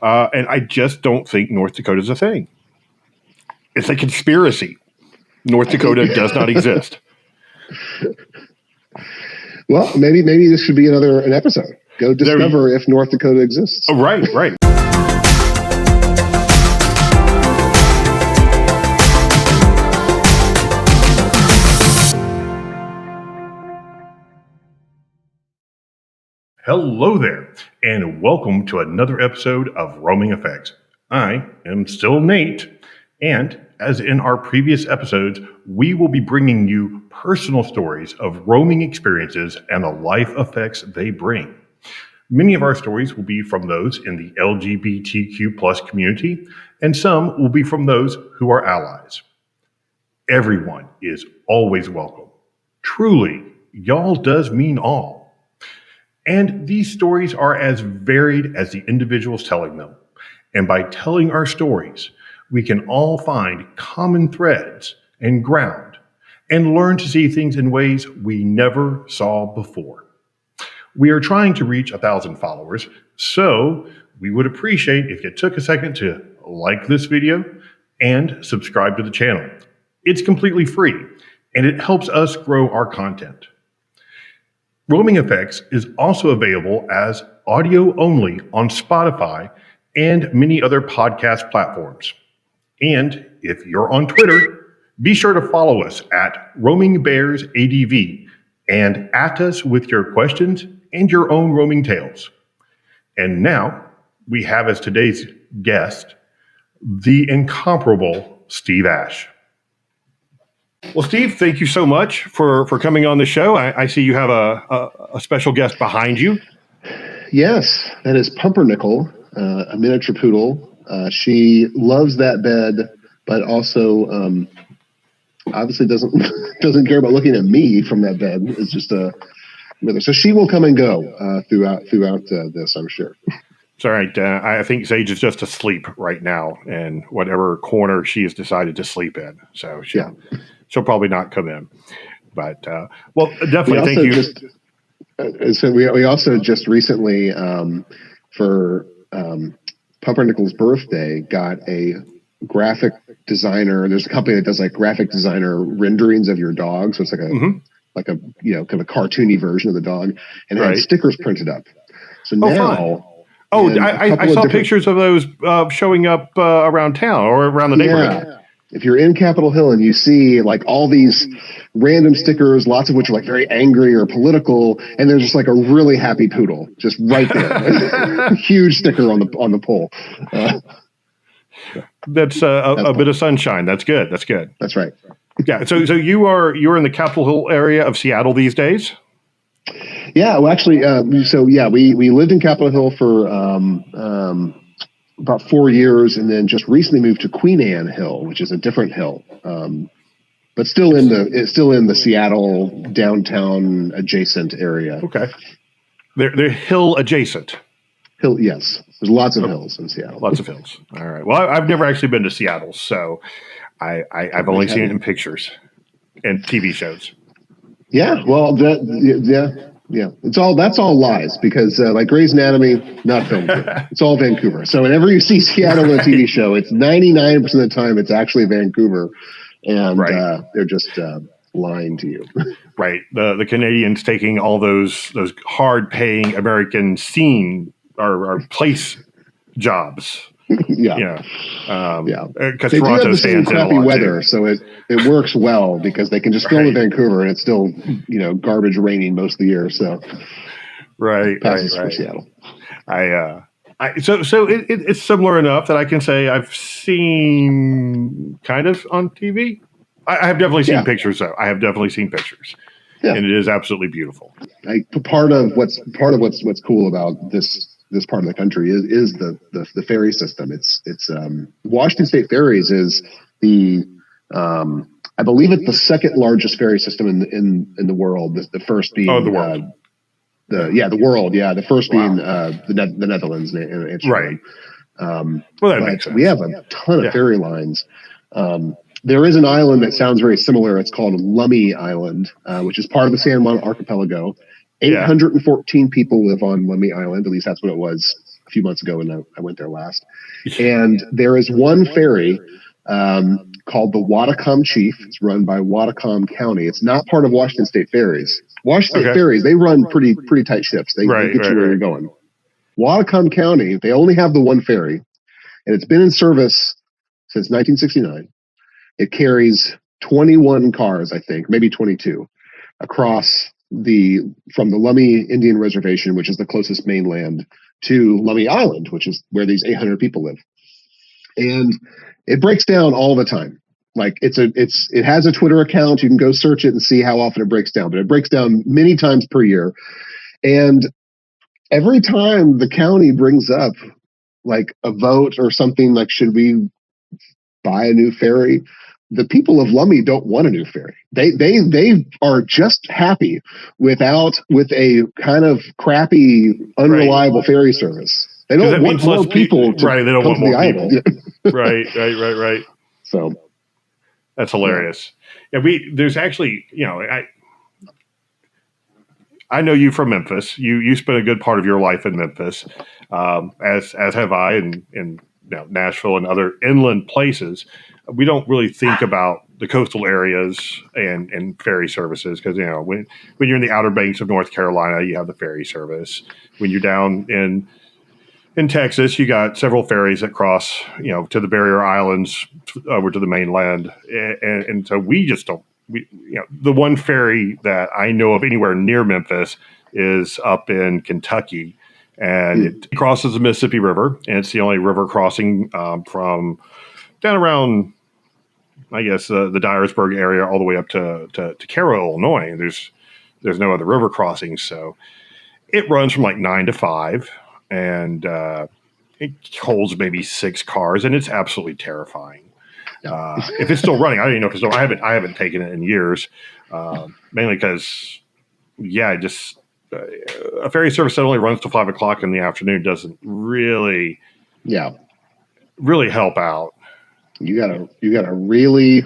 And I just don't think North Dakota is a thing. It's a conspiracy. North Dakota does not exist. Well, maybe this should be an episode. Go discover if North Dakota exists. Oh, right. Hello there, and welcome to another episode of Roaming Effects. I am still Nate, and as in our previous episodes, we will be bringing you personal stories of roaming experiences and the life effects they bring. Many of our stories will be from those in the LGBTQ plus community, and some will be from those who are allies. Everyone is always welcome. Truly, y'all does mean all. And these stories are as varied as the individuals telling them. And by telling our stories, we can all find common threads and ground and learn to see things in ways we never saw before. We are trying to reach 1,000 followers, so we would appreciate if you took a second to like this video and subscribe to the channel. It's completely free, and it helps us grow our content. Roaming Effects is also available as audio only on Spotify and many other podcast platforms. And if you're on Twitter, be sure to follow us at Roaming Bears ADV and at us with your questions and your own roaming tales. And now we have as today's guest, the incomparable Steve Ash. Well, Steve, thank you so much for coming on the show. I see you have a special guest behind you. Yes, that is Pumpernickel, a miniature poodle. She loves that bed, but also obviously doesn't care about looking at me from that bed. It's just with her. So she will come and go throughout this, I'm sure. It's all right. I think Sage is just asleep right now in whatever corner she has decided to sleep in. So she'll probably not come in. But, well, definitely thank you. So we also just recently, for Pumpernickel's birthday, got a graphic designer. There's a company that does like graphic designer renderings of your dog. So it's like like a kind of a cartoony version of the dog, and it had stickers printed up. So now. Oh, I saw pictures of those showing up around town or around the neighborhood. Yeah. If you're in Capitol Hill and you see like all these random stickers, lots of which are like very angry or political, and there's just like a really happy poodle just right there, huge sticker on the pole. That's a bit of sunshine. That's good. That's right. Yeah. So you're in the Capitol Hill area of Seattle these days. Yeah, well, actually, we lived in Capitol Hill for about 4 years, and then just recently moved to Queen Anne Hill, which is a different hill, but still in the Seattle downtown adjacent area. Okay, they're hill adjacent. Hill, yes. There's lots of hills in Seattle. Lots of hills. All right. Well, I've never actually been to Seattle, so I've only seen it in pictures and TV shows. Yeah, well, yeah. That's all lies because like Grey's Anatomy, not filmed here. It's all Vancouver. So whenever you see Seattle on a TV show, it's 99% of the time it's actually Vancouver, and they're just lying to you. Right. The Canadians taking all those hard-paying American scene or place jobs. Yeah. Because they Toronto do have the same stands in a crappy lot weather, too. so it works well because they can just film in Vancouver and it's still garbage raining most of the year. So passes for Seattle. So it's similar enough that I can say I've seen kind of on TV. I have definitely seen pictures though. I have definitely seen pictures. Yeah. And it is absolutely beautiful. Part of what's cool about this part of the country is the ferry system. It's Washington State Ferries is the I believe it's the second largest ferry system in the world. The first being the world. The world. Yeah, the first being the Netherlands and Amsterdam. Right. That makes sense. We have a ton of ferry lines. There is an island that sounds very similar. It's called Lummi Island, which is part of the San Juan archipelago. 814 people live on Lummi Island. At least that's what it was a few months ago when I went there last. And there is one ferry called the Whatcom Chief. It's run by Whatcom County. It's not part of Washington State Ferries. Washington State Ferries, they run pretty tight ships. They get you where you're going. Whatcom County, they only have the one ferry, and it's been in service since 1969. It carries 21 cars, I think, maybe 22, across from the Lummi Indian Reservation, which is the closest mainland, to Lummi Island, which is where these 800 people live. And it breaks down all the time. Like it has a Twitter account. You can go search it and see how often it breaks down, but it breaks down many times per year. And every time the county brings up like a vote or something like, should we buy a new ferry? The people of Lummi don't want a new ferry. They are just happy with a kind of crappy, unreliable ferry service. They don't want more people to they don't come want to the more island. people. Right. So that's hilarious. Yeah, there's actually, I know you from Memphis. You spent a good part of your life in Memphis, as have I, in Nashville and other inland places. We don't really think about the coastal areas and ferry services because when you're in the Outer Banks of North Carolina, you have the ferry service. When you're down in Texas, you got several ferries that cross to the barrier islands over to the mainland, and so we just don't. The one ferry that I know of anywhere near Memphis is up in Kentucky, and it crosses the Mississippi River, and it's the only river crossing from down around, I guess, the Dyersburg area all the way up to Cairo, Illinois. There's no other river crossings, so it runs from like 9 to 5, and it holds maybe 6 cars, and it's absolutely terrifying. If it's still running, I don't even know if it's still. I haven't taken it in years, mainly because, a ferry service that only runs till 5 o'clock in the afternoon doesn't really help out. You gotta really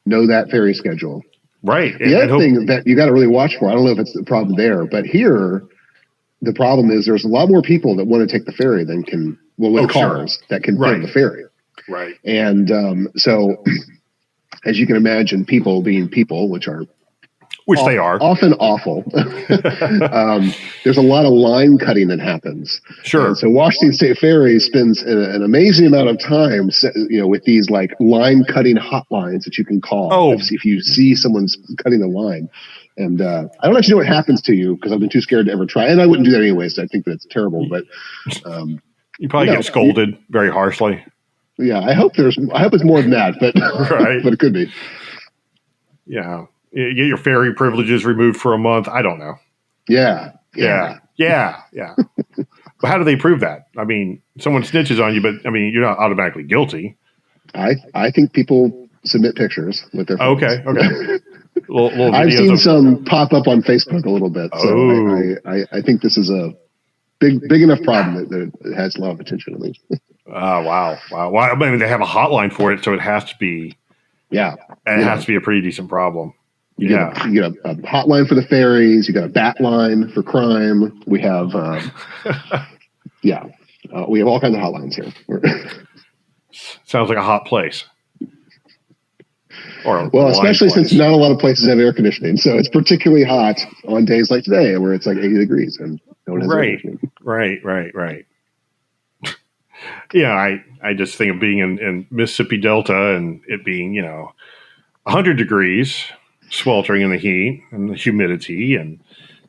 know that ferry schedule. Right. The other thing that you got to really watch for, I don't know if it's the problem there, but here the problem is there's a lot more people that want to take the ferry than can cars that can fit the ferry. Right. And so, as you can imagine, people being people, which they are often awful. There's a lot of line cutting that happens. Sure. And so Washington State Ferry spends an amazing amount of time, with these like line cutting hotlines that you can call if you see someone's cutting the line. And I don't actually know what happens to you because I've been too scared to ever try, and I wouldn't do that anyways. I think that's terrible. But you probably get scolded very harshly. Yeah, I hope it's more than that, but but it could be. Yeah. You get your ferry privileges removed for a month. I don't know. Yeah. But how do they prove that? I mean, someone snitches on you, but I mean, you're not automatically guilty. I think people submit pictures with their phones. Okay. little I've seen some pop up on Facebook a little bit. So I think this is a big enough problem that it has a lot of attention at least. Wow. Well, I mean, they have a hotline for it, so it has to be. Yeah. And it has to be a pretty decent problem. You get a hotline for the ferries. You got a bat line for crime. We have, we have all kinds of hotlines here. Sounds like a hot place. Especially since not a lot of places have air conditioning, so it's particularly hot on days like today, where it's like 80 degrees and no one has air conditioning. Right. Yeah, I just think of being in Mississippi Delta and it being 100 degrees. Sweltering in the heat and the humidity and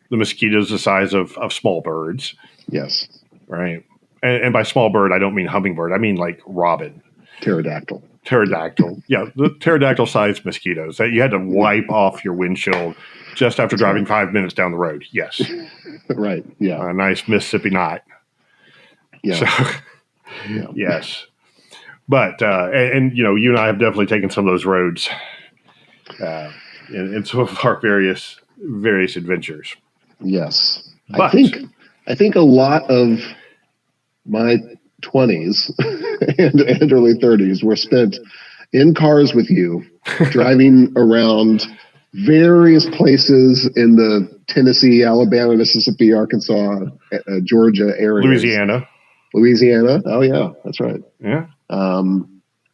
the mosquitoes the size of small birds. Yes. Right. And by small bird, I don't mean hummingbird. I mean like robin. Pterodactyl. Yeah. The pterodactyl sized mosquitoes that you had to wipe off your windshield just after driving 5 minutes down the road. Yes. Right. Yeah. A nice Mississippi night. Yeah. So, yes. But, and you and I have definitely taken some of those roads. In some of our various adventures. Yes. But I think a lot of my 20s and early 30s were spent in cars with you, driving around various places in the Tennessee, Alabama, Mississippi, Arkansas, Georgia areas. Louisiana. Louisiana. Oh yeah, that's right. Yeah.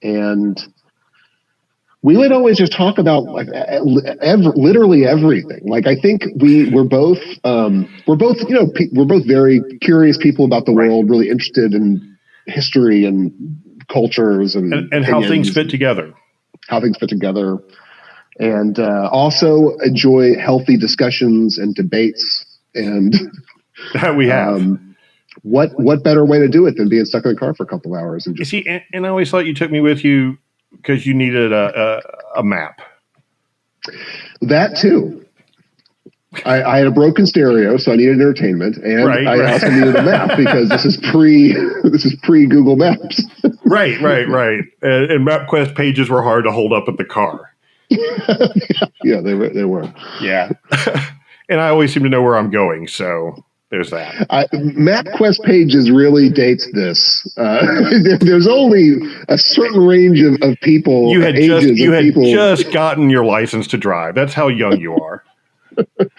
And we would always just talk about like literally everything. Like I think we're both we're both very curious people about the world, really interested in history and cultures and how things fit together. And also enjoy healthy discussions and debates. And That we have. What better way to do it than being stuck in the car for a couple hours and just you see? And I always thought you took me with you because you needed a map. That too. I had a broken stereo, so I needed entertainment, and I also needed a map because this is pre Google Maps. Right. And MapQuest pages were hard to hold up at the car. Yeah, they were. Yeah. And I always seem to know where I'm going, so there's that. MapQuest pages really dates this. There's only a certain range of people. You had just gotten your license to drive. That's how young you are. But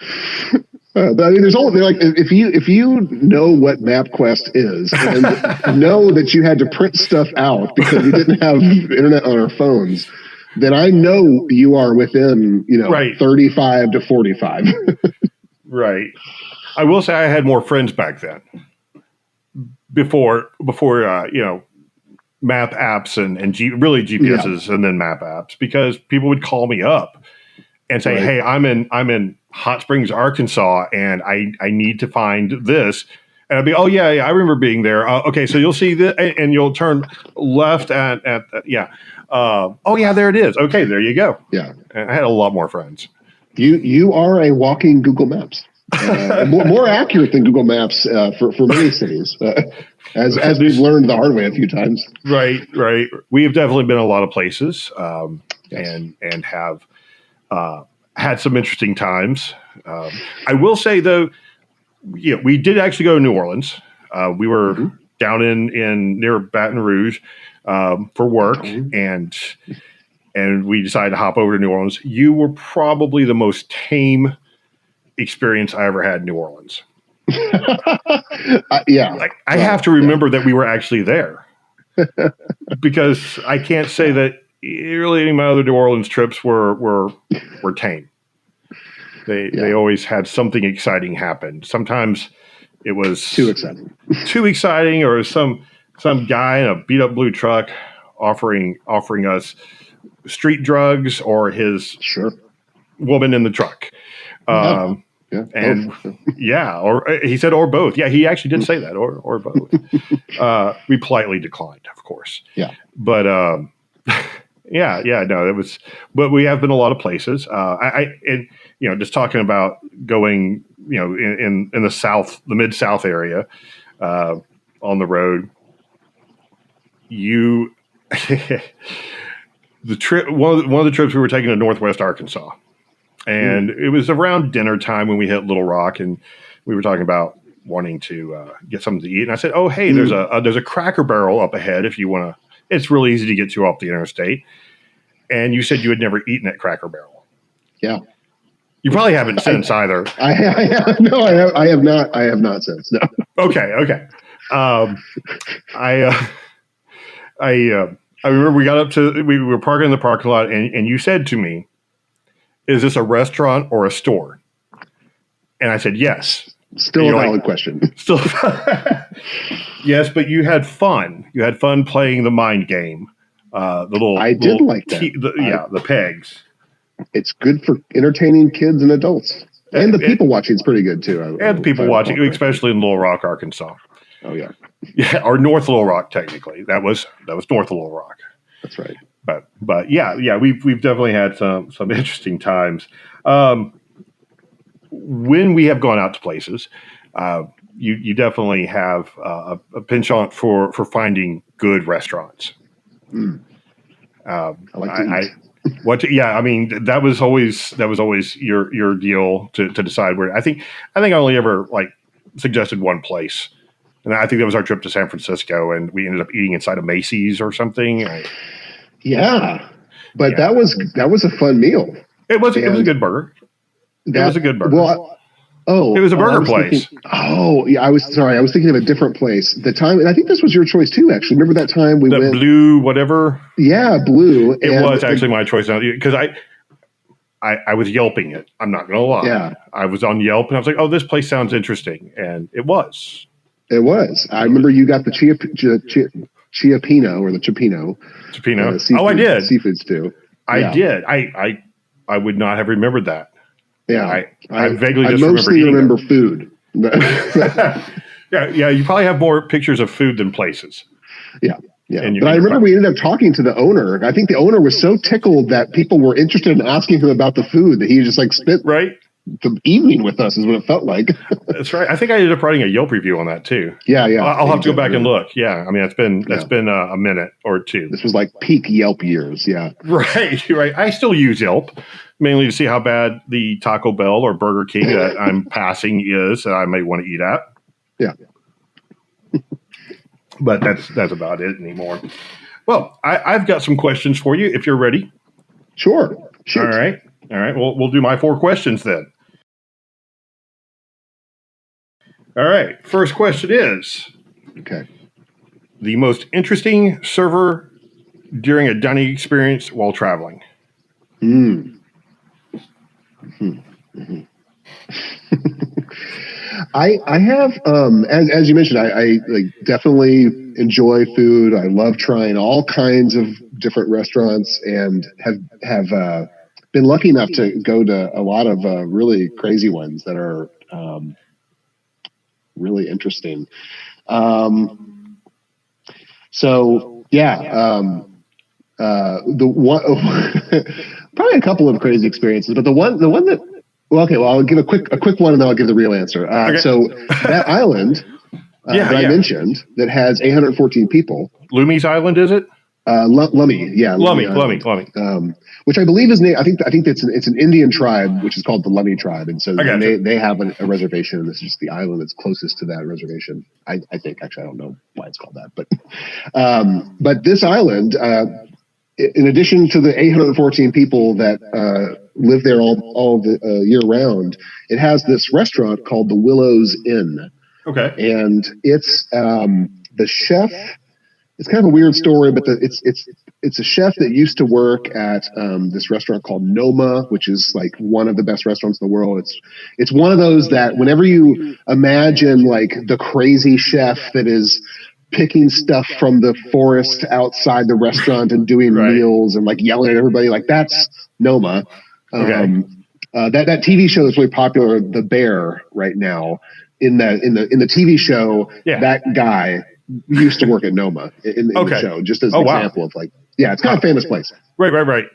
I mean, there's only like if you know what MapQuest is and know that you had to print stuff out because we didn't have internet on our phones, then I know you are within 35 to 45. Right. I will say I had more friends back then. Before map apps and really GPSs and then map apps, because people would call me up and say, "Hey, I'm in Hot Springs, Arkansas, and I need to find this." And I'd be, "Oh yeah, I remember being there. Okay, so you'll see this, and you'll turn left at oh yeah, there it is. Okay, there you go." Yeah, and I had a lot more friends. You are a walking Google Maps. More accurate than Google Maps for many cities, as we've learned the hard way a few times. Right. We have definitely been a lot of places, and have had some interesting times. I will say though, we did actually go to New Orleans. We were down in near Baton Rouge for work, and we decided to hop over to New Orleans. You were probably the most tame experience I ever had in New Orleans. Yeah. Like I have to remember that we were actually there, because I can't say that really any of my other New Orleans trips were tame. They always had something exciting happen. Sometimes it was too exciting, or some guy in a beat up blue truck offering us street drugs, or his woman in the truck. Or he said, or both. Yeah, he actually did say that, or both. We politely declined, of course. Yeah. But no, it was, but we have been a lot of places. Just talking about going, in the South, the Mid-South area, on the road, the trip, one of the trips we were taking to Northwest Arkansas. And it was around dinner time when we hit Little Rock, and we were talking about wanting to get something to eat. And I said, "Oh, hey, there's a Cracker Barrel up ahead if you want to. It's really easy to get to off the interstate." And you said you had never eaten at Cracker Barrel. Yeah, you probably haven't since either. I have not. I have not since. No. Okay. I remember we were parking in the parking lot, and you said to me, "Is this a restaurant or a store?" And I said, "Yes." Still a valid question. Still, yes, but you had fun. You had fun playing the mind game. I did like that. The pegs. It's good for entertaining kids and adults, and the people watching is pretty good too. And the people watching, especially in Little Rock, Arkansas. Oh yeah, or North Little Rock. Technically, that was North Little Rock. That's right. But yeah, we've definitely had some interesting times. When we have gone out to places, you definitely have a penchant for finding good restaurants. I like to eat. I mean, that was always your deal to decide where. I think I only ever suggested one place, and I think that was our trip to San Francisco, and we ended up eating inside of Macy's or something. But that was a fun meal. It was a good burger. It was a good burger. Well, Oh, It was a I burger was place. thinking, oh, yeah. I was sorry. I was thinking of a different place. The time, and I think this was your choice too. Actually, remember that time we The went? blue, whatever. Yeah, Blue. It And was actually my choice because I was Yelping it. I'm not going to lie. yeah, I was on Yelp and I was like, oh, this place sounds interesting. And it was. it was. I remember you got the Chiapino or the Chipino, Chipino. seafood, Oh, I did. seafood stew. I Yeah. did. I would not have remembered that. Yeah, I vaguely I just mostly remember food. yeah, you probably have more pictures of food than places. Yeah, yeah. And But I remember we ended up talking to the owner. I think the owner was so tickled that people were interested in asking him about the food that he just like spent right the evening with us, is what it felt like. That's right. I think I ended up writing a Yelp review on that too. Yeah, yeah. I'll have to go back and look. Yeah, I mean it's been a minute or two. This was like peak Yelp years. Yeah. Right, right. I still use Yelp mainly to see how bad the Taco Bell or Burger King that I'm passing is that I may want to eat at. Yeah. But that's about it anymore. Well, I've got some questions for you if you're ready. Sure. Shoot. All right. Well, we'll do my 4 questions then. All right. First question is, Okay. the most interesting server during a dining experience while traveling. I have as you mentioned, I like definitely enjoy food. I love trying all kinds of different restaurants and have been lucky enough to go to a lot of really crazy ones that are really interesting. So yeah, the one probably a couple of crazy experiences, but the one that I'll give a quick one and then I'll give the real answer. Okay. So that island that I mentioned that has 814 people. Lummi's Island, is it? Lummi, yeah. Lummi. Which I believe is named. I think it's an Indian tribe, which is called the Lummi tribe, and so they have a reservation, and this is just the island that's closest to that reservation. I think actually I don't know why it's called that, but this island, in addition to the 814 people that live there all the year round, it has this restaurant called the Willows Inn. Okay. And it's the chef. It's kind of a weird story, but it's a chef that used to work at this restaurant called Noma, which is like one of the best restaurants in the world. It's one of those that whenever you imagine like the crazy chef that is picking stuff from the forest outside the restaurant and doing meals and like yelling at everybody, like that's Noma. Okay. That TV show is really popular, The Bear, right now. In the TV show, that guy used to work at Noma in the show, just as an example of like, it's kind of a famous place. Right.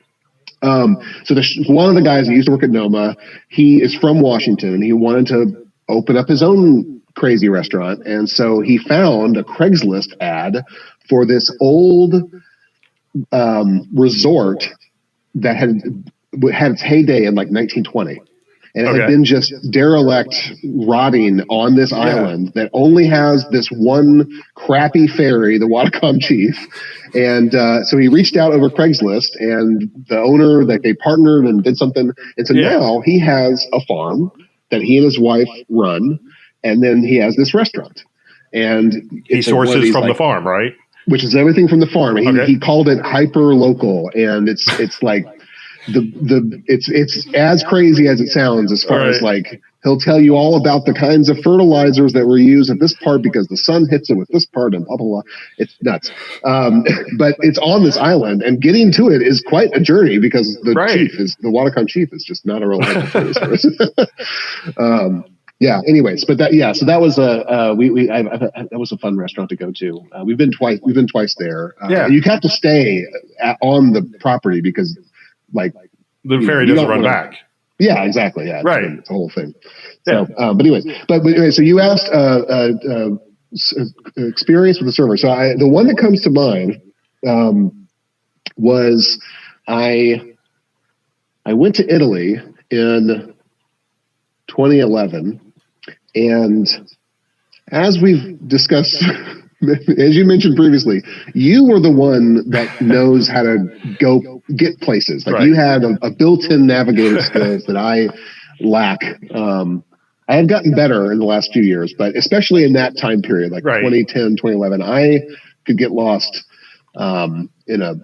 So one of the guys that used to work at Noma, he is from Washington and he wanted to open up his own crazy restaurant. And so he found a Craigslist ad for this old resort that had its heyday in like 1920. And it had been just derelict, rotting on this island that only has this one crappy ferry, the Whatcom Chief. And so he reached out over Craigslist, and the owner, that they partnered and did something. And so now he has a farm that he and his wife run, and then he has this restaurant. And he sources from the farm, right? Which is everything from the farm. He called it hyper local, and it's like it's as crazy as it sounds, as far as like he'll tell you all about the kinds of fertilizers that were used at this part because the sun hits it with this part and blah blah blah. It's nuts. But it's on this island, and getting to it is quite a journey because the Whatcom Chief is just not a reliable person. Anyways, but so that was that was a fun restaurant to go to. We've been twice there. And you have to stay on the property because like the ferry doesn't run back. Yeah, exactly. Yeah, it's the whole thing. Yeah. So, but anyway, so you asked experience with the server. So the one that comes to mind was I went to Italy in 2011, and as we've discussed, as you mentioned previously, you were the one that knows how to go get places. Like you had a built-in navigator skills that I lack. I have gotten better in the last few years, but especially in that time period, like 2010, 2011, I could get lost in a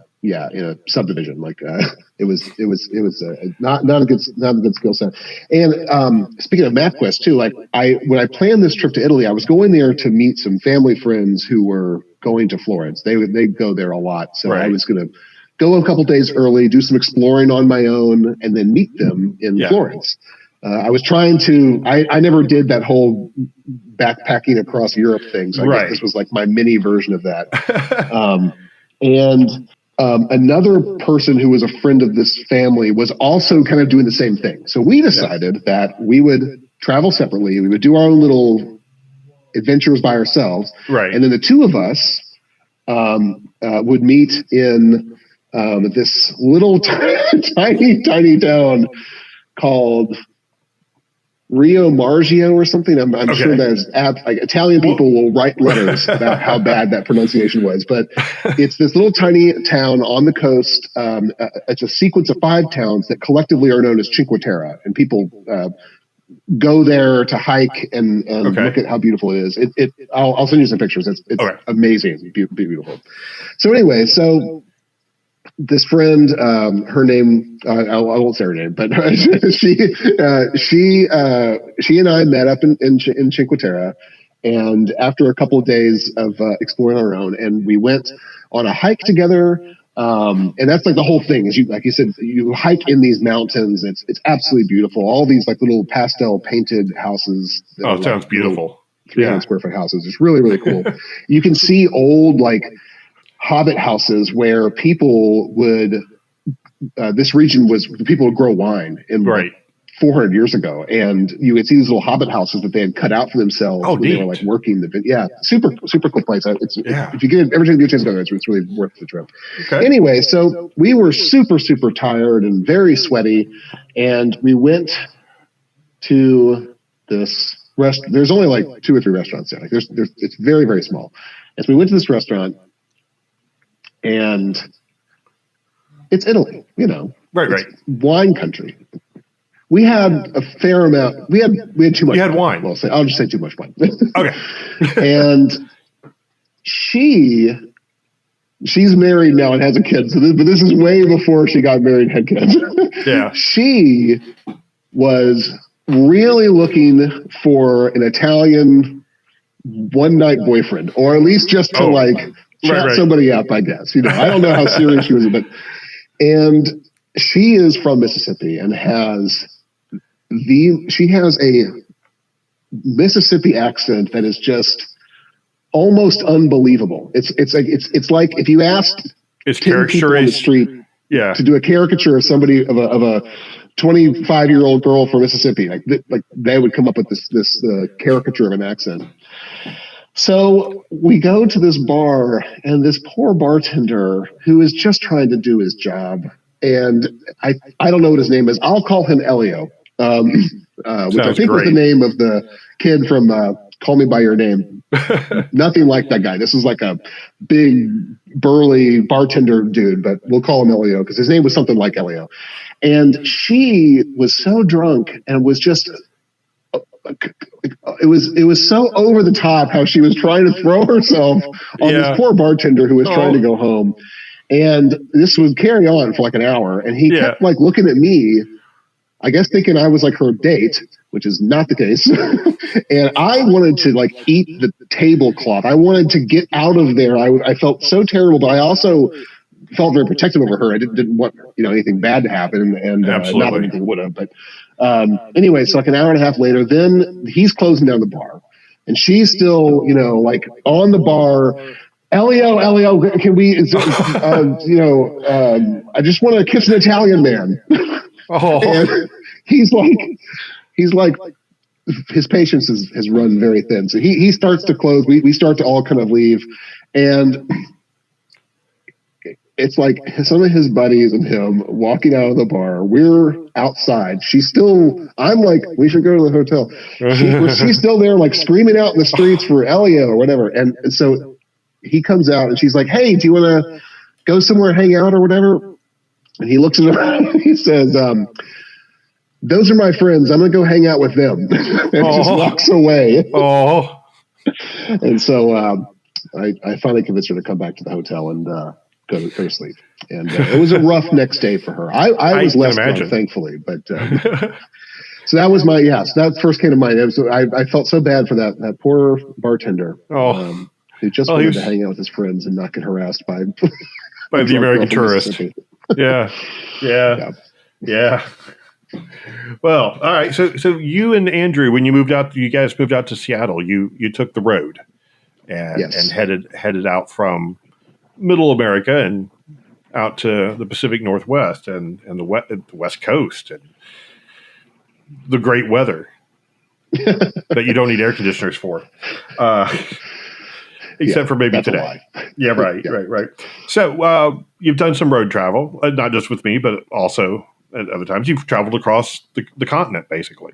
subdivision. Like it was not a good skill set. And speaking of MapQuest too, like when I planned this trip to Italy, I was going there to meet some family friends who were going to Florence. They go there a lot, so I was going to go a couple days early, do some exploring on my own, and then meet them in Florence. I was trying to. I never did that whole backpacking across Europe thing, so I guess this was like my mini version of that. And another person who was a friend of this family was also kind of doing the same thing. So we decided that we would travel separately. We would do our own little adventures by ourselves, and then the two of us would meet in this little tiny town called Rio Margio or something. I'm sure there's like Italian people will write letters about how bad that pronunciation was, but it's this little tiny town on the coast. It's a sequence of 5 towns that collectively are known as Cinque Terre, and people go there to hike and look at how beautiful it is. I'll send you some pictures. It's amazing, beautiful. So anyway, this friend, her name, I won't say her name, but she and I met up in Cinque Terre, and after a couple of days of exploring on our own, and we went on a hike together. And that's like the whole thing is like you said, you hike in these mountains. It's absolutely beautiful. All these like little pastel painted houses. Oh, it sounds beautiful. 300 square foot houses. It's really, really cool. You can see old like hobbit houses where people would, this region was, people would grow wine in like 400 years ago. And you would see these little hobbit houses that they had cut out for themselves when they were like working super cool place. If you get every time you get a chance to go there, it's really worth the trip. Anyway, so we were super tired and very sweaty, and we went to this there's only like 2 or 3 restaurants there. Like it's very, very small. And so we went to this restaurant, and it's Italy, it's wine country. We had a fair amount. We had too much. You had wine. Well, I'll just say too much wine. Okay. And she's married now and has a kid. But this is way before she got married and had kids. Yeah. She was really looking for an Italian one-night boyfriend, or at least just to chat somebody up, I guess. I don't know how serious she was, and she is from Mississippi and she has a Mississippi accent that is just almost unbelievable. It's like if you asked 10 people on the street to do a caricature of somebody of a 25-year-old girl from Mississippi, like they would come up with this caricature of an accent. So we go to this bar, and this poor bartender who is just trying to do his job, and I don't know what his name is. I'll call him Elio, which I think was the name of the kid from Call Me By Your Name. Nothing like that guy. This is like a big, burly bartender dude, but we'll call him Elio because his name was something like Elio. And she was so drunk and was just... It was so over the top how she was trying to throw herself on this poor bartender who was trying to go home. And this would carry on for like an hour. And he kept like looking at me, I guess thinking I was like her date, which is not the case. And I wanted to like eat the tablecloth. I wanted to get out of there. I felt so terrible, but I also felt very protective over her. I didn't want anything bad to happen, and not that anything would have. But anyway, so like an hour and a half later, then he's closing down the bar, and she's still like on the bar. Elio, can we? I just want to kiss an Italian man. And he's like, his patience has run very thin. So he starts to close. We start to all kind of leave, and it's like some of his buddies and him walking out of the bar. We're outside. I'm like, we should go to the hotel. She's still there, like screaming out in the streets for Elio or whatever. And so he comes out, and she's like, "Hey, do you want to go somewhere, hang out or whatever?" And he looks at her and he says, those are my friends. I'm going to go hang out with them. And just walks away. Oh. And so I finally convinced her to come back to the hotel and go to sleep. And it was a rough next day for her. I was less drunk, thankfully. But so that was so that first came to mind. I felt so bad for that poor bartender. Who just wanted to hang out with his friends and not get harassed by the American tourist. Yeah. Well, all right. So you and Andrew, when you guys moved out to Seattle, you took the road and headed out from Middle America and out to the Pacific Northwest and the West Coast and the great weather that you don't need air conditioners for. Except for maybe today. Yeah, right. So you've done some road travel, not just with me, but also at other times. You've traveled across the continent, basically.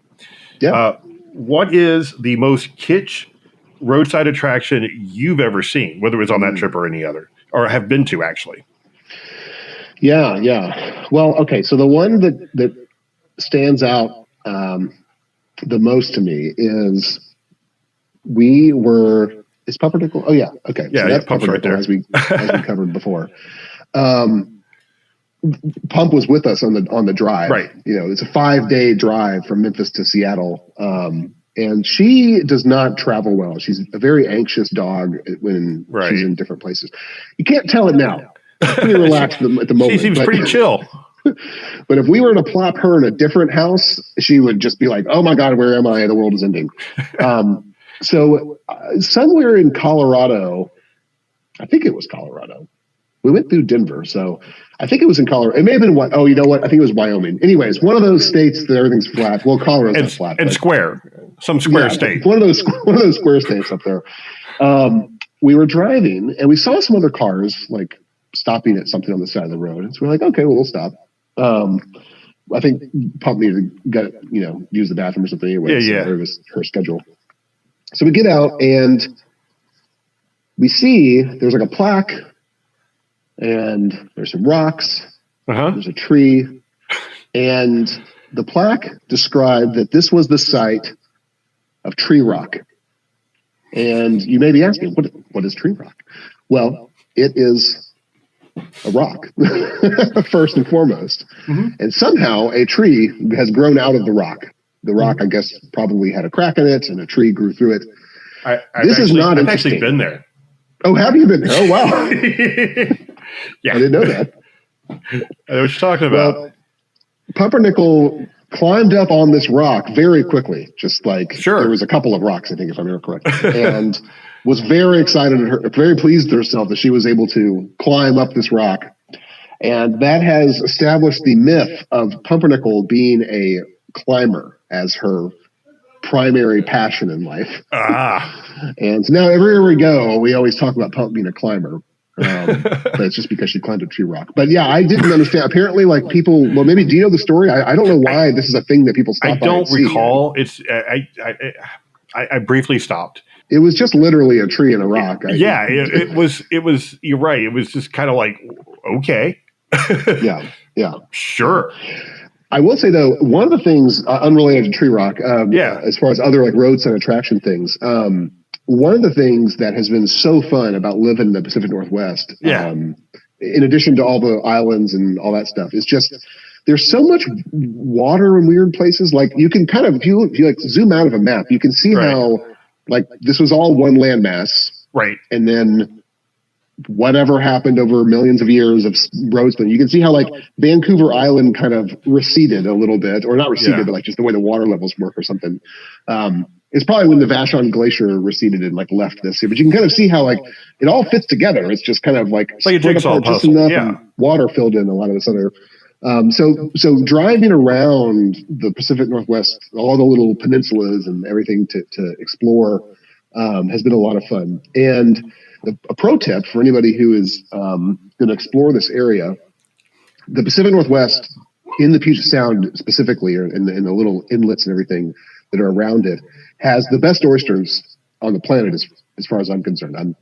Yeah. What is the most kitsch roadside attraction you've ever seen, whether it's on that trip or any other, or have been to, actually? Yeah. Well, okay. So the one that stands out the most to me is is Pumpernickel? Oh, yeah. Okay. Yeah, so that's Pump's right there. as we covered before. Pump was with us on the drive. Right. It's a 5-day drive from Memphis to Seattle. And she does not travel well. She's a very anxious dog when she's in different places. You can't tell it now. Pretty relaxed at the moment. She seems pretty chill. But if we were to plop her in a different house, she would just be like, "Oh my God, where am I? The world is ending." So somewhere in Colorado, I think it was Colorado. We went through Denver, so I think it was in Colorado. It may have been what? Oh, you know what? I think it was Wyoming. Anyways, one of those states that everything's flat. Well, Colorado's not flat, and square. Some square state. One of those square states up there. We were driving and we saw some other cars like stopping at something on the side of the road. And so we're like, okay, well, we'll stop. I think Pump needed to use the bathroom or something anyway. Yeah. So it was her schedule. So we get out and we see there's like a plaque and there's some rocks. There's a tree. And the plaque described that this was the site of Tree Rock. And you may be asking, what is Tree Rock? Well, it is a rock, first and foremost. And somehow a tree has grown out of the rock. The rock, I guess, probably had a crack in it, and a tree grew through it. I've actually been there. Oh, have you been there? Oh, wow. Yeah. I didn't know that. I know what you're talking about. Well, Pumpernickel climbed up on this rock very quickly, just like there was a couple of rocks, I think, if I remember correctly, and was very excited, very pleased with herself that she was able to climb up this rock. And that has established the myth of Pumpernickel being a climber as her primary passion in life. And so now everywhere we go, we always talk about Pump being a climber. But it's just because she climbed a tree rock. But yeah, I didn't understand. Apparently, like people, well, maybe do you know the story? I don't know why this is a thing that people stop. I don't recall. I briefly stopped. It was just literally a tree and a rock. It was. You're right. It was just kind of like, okay. Yeah. Sure. I will say though, one of the things unrelated to Tree Rock, as far as other like roadside attraction things, one of the things that has been so fun about living in the Pacific Northwest, in addition to all the islands and all that stuff, is just there's so much water in weird places. Like you can kind of, if you like zoom out of a map, you can see how like this was all one landmass, right? And then whatever happened over millions of years of roads, but you can see how like Vancouver Island kind of receded a little bit, or not receded, but like just the way the water levels work or something. It's probably when the Vashon Glacier receded and like left this here, but you can kind of see how like it all fits together. It's just kind of like a jigsaw puzzle. And water filled in a lot of this other. So driving around the Pacific Northwest, all the little peninsulas and everything to explore has been a lot of fun. And a pro tip for anybody who is going to explore this area, the Pacific Northwest in the Puget Sound specifically, or in the little inlets and everything that are around it, has the best oysters on the planet as far as I'm concerned.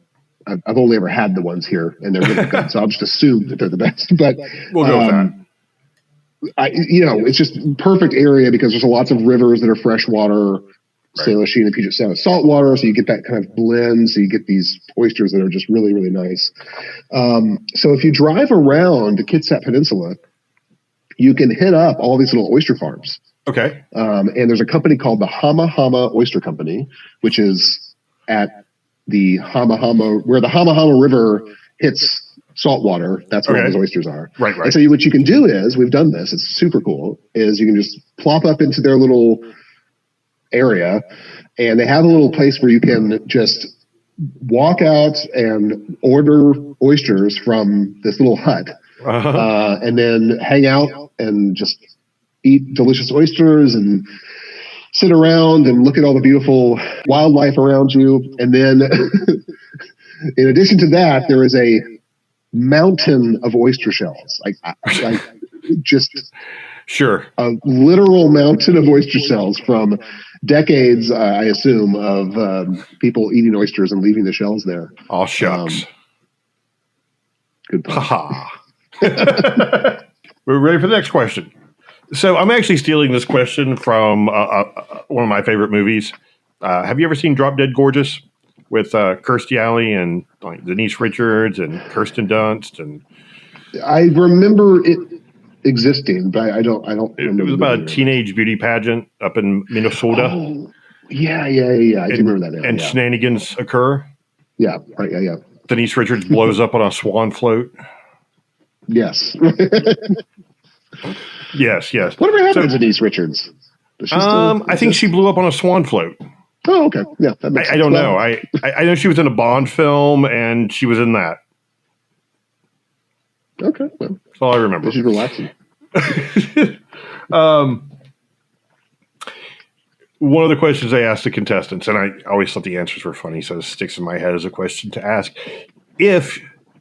I've only ever had the ones here, and they're really good, so I'll just assume that they're the best. But we'll go with that. It's just perfect area because there's lots of rivers that are freshwater, Right. Salish and Puget Sound saltwater, so you get that kind of blend. So you get these oysters that are just really, really nice. So if you drive around the Kitsap Peninsula, you can hit up all these little oyster farms. Okay. And there's a company called the Hama Hama Oyster Company, which is at the Hama Hama, where the Hama Hama River hits saltwater. That's where all those oysters are. Right. And so what you can do is, we've done this, it's super cool, is you can just plop up into their little area, and they have a little place where you can just walk out and order oysters from this little hut, and then hang out and just eat delicious oysters and sit around and look at all the beautiful wildlife around you. And then in addition to that, there is a mountain of oyster shells, like just sure, a literal mountain of oyster shells from decades, I assume, of people eating oysters and leaving the shells there. Oh, shucks. Good point. We're ready for the next question. So I'm actually stealing this question from one of my favorite movies. Have you ever seen Drop Dead Gorgeous with Kirstie Alley and Denise Richards and Kirsten Dunst? And I remember it existing, but I don't remember. It was about a teenage beauty pageant up in Minnesota. Oh, yeah. I do remember that now. And shenanigans occur. Yeah, right. Yeah. Denise Richards blows up on a swan float. Yes. Yes. Whatever happened to Denise Richards? I think she blew up on a swan float. Oh, okay. Yeah, that makes sense. I don't know. I know she was in a Bond film, and she was in that. Okay, well, that's all I remember. She's relaxing. One of the questions I asked the contestants, and I always thought the answers were funny, so it sticks in my head as a question to ask. If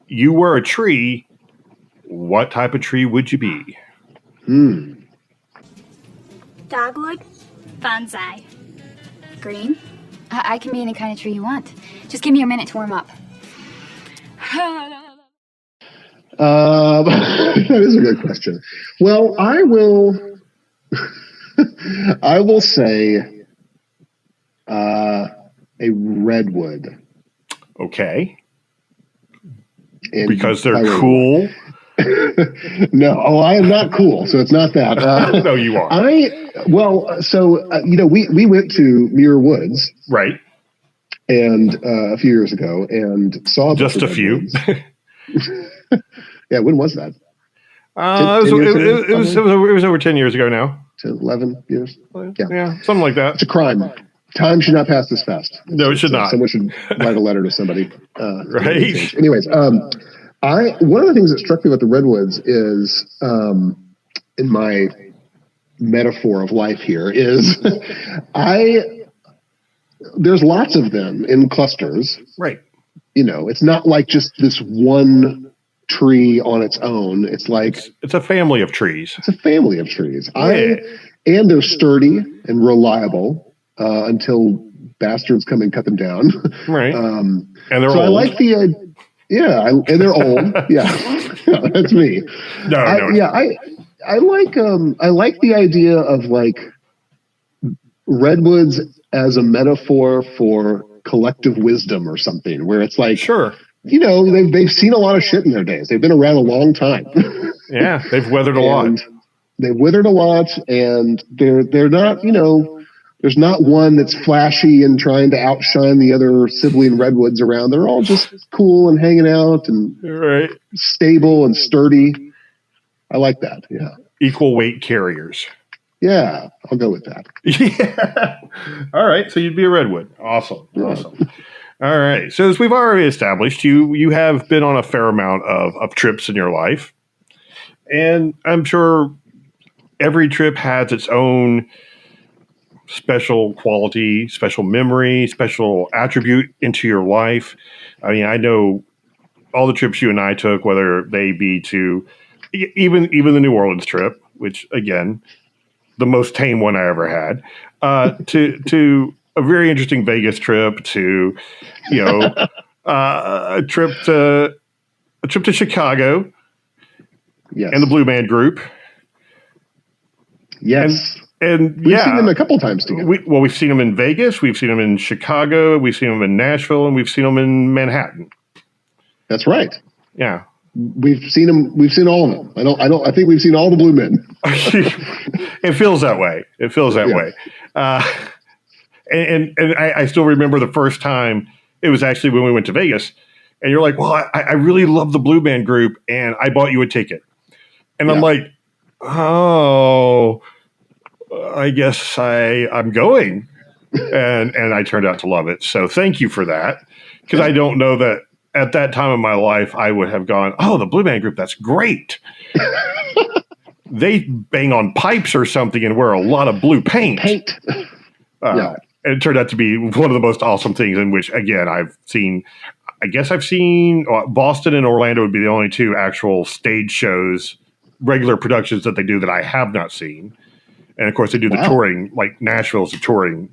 you were a tree, what type of tree would you be? Dogwood. Bonsai. Green. I can be any kind of tree you want. Just give me a minute to warm up. That is a good question. Well, I will say a redwood. Okay. And because they're cool? No, I am not cool, so it's not that. No, you are. We went to Muir Woods, right, and a few years ago, and saw just a few. Yeah, when was that? It was over 10 years ago now. 10, 11 years. Yeah, something like that. It's a crime. Time should not pass this fast. No, it should not. Someone should write a letter to somebody. Right. Anyways, one of the things that struck me about the redwoods is, in my metaphor of life here, is there's lots of them in clusters. Right. It's not like just this one tree on its own. It's like it's a family of trees. It's a family of trees. Yeah. And they're sturdy and reliable until bastards come and cut them down. Right. And they're old. I like the and they're old. Yeah, that's me. No. I like the idea of like redwoods as a metaphor for collective wisdom or something, where it's like, sure, they've seen a lot of shit in their days. They've been around a long time. Yeah, they've weathered a lot. They've withered a lot, and they're not, there's not one that's flashy and trying to outshine the other sibling redwoods around. They're all just cool and hanging out and stable and sturdy. I like that. Yeah. Equal weight carriers. Yeah, I'll go with that. Yeah. All right. So you'd be a redwood. Awesome. Yeah. Awesome. All right. So as we've already established, you have been on a fair amount of trips in your life. And I'm sure every trip has its own special quality, special memory, special attribute into your life. I mean, I know all the trips you and I took, whether they be to even the New Orleans trip, which again, the most tame one I ever had, to a very interesting Vegas trip, to a trip to Chicago, yes, and the Blue Man Group, Yes. And We've seen them a couple times together. We've seen them in Vegas, we've seen them in Chicago, we've seen them in Nashville, and we've seen them in Manhattan. That's right. Yeah. We've seen them. We've seen all of them. I think we've seen all the Blue Men. It feels that way. It feels that way. And I still remember the first time. It was actually when we went to Vegas, and you're like, "Well, I really love the Blue Man Group, and I bought you a ticket." And I'm like, "Oh, I guess I'm going," and I turned out to love it. So thank you for that, because I don't know that at that time in my life I would have gone, "Oh, the Blue Man Group, that's great." They bang on pipes or something and wear a lot of blue paint. And it turned out to be one of the most awesome things, in which, again, I've seen Boston and Orlando would be the only two actual stage shows, regular productions that they do that I have not seen. And of course, they do the touring, like Nashville's the touring.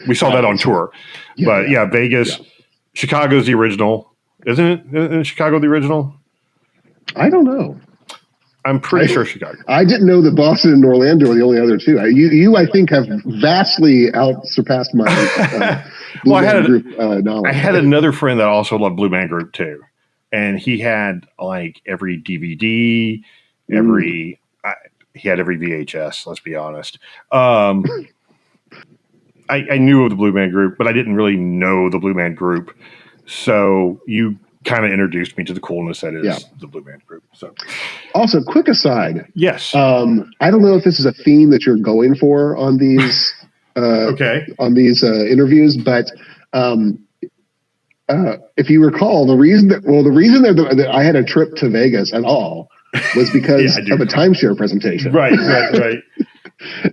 We saw that on tour. Vegas, Chicago's the original. Isn't it? Isn't Chicago the original? I don't know. I'm pretty sure Chicago. I didn't know that Boston and Orlando were the only other two. You I think, have vastly surpassed my Blue Man Group knowledge. I had another friend that also loved Blue Man Group too, and he had like every DVD, he had every VHS. Let's be honest. I knew of the Blue Man Group, but I didn't really know the Blue Man Group. So you kind of introduced me to the coolness that is the Blue Man Group. So, also, quick aside. Yes. I don't know if this is a theme that you're going for on these on these interviews, but if you recall, the reason that I had a trip to Vegas at all was because of a timeshare presentation. Right.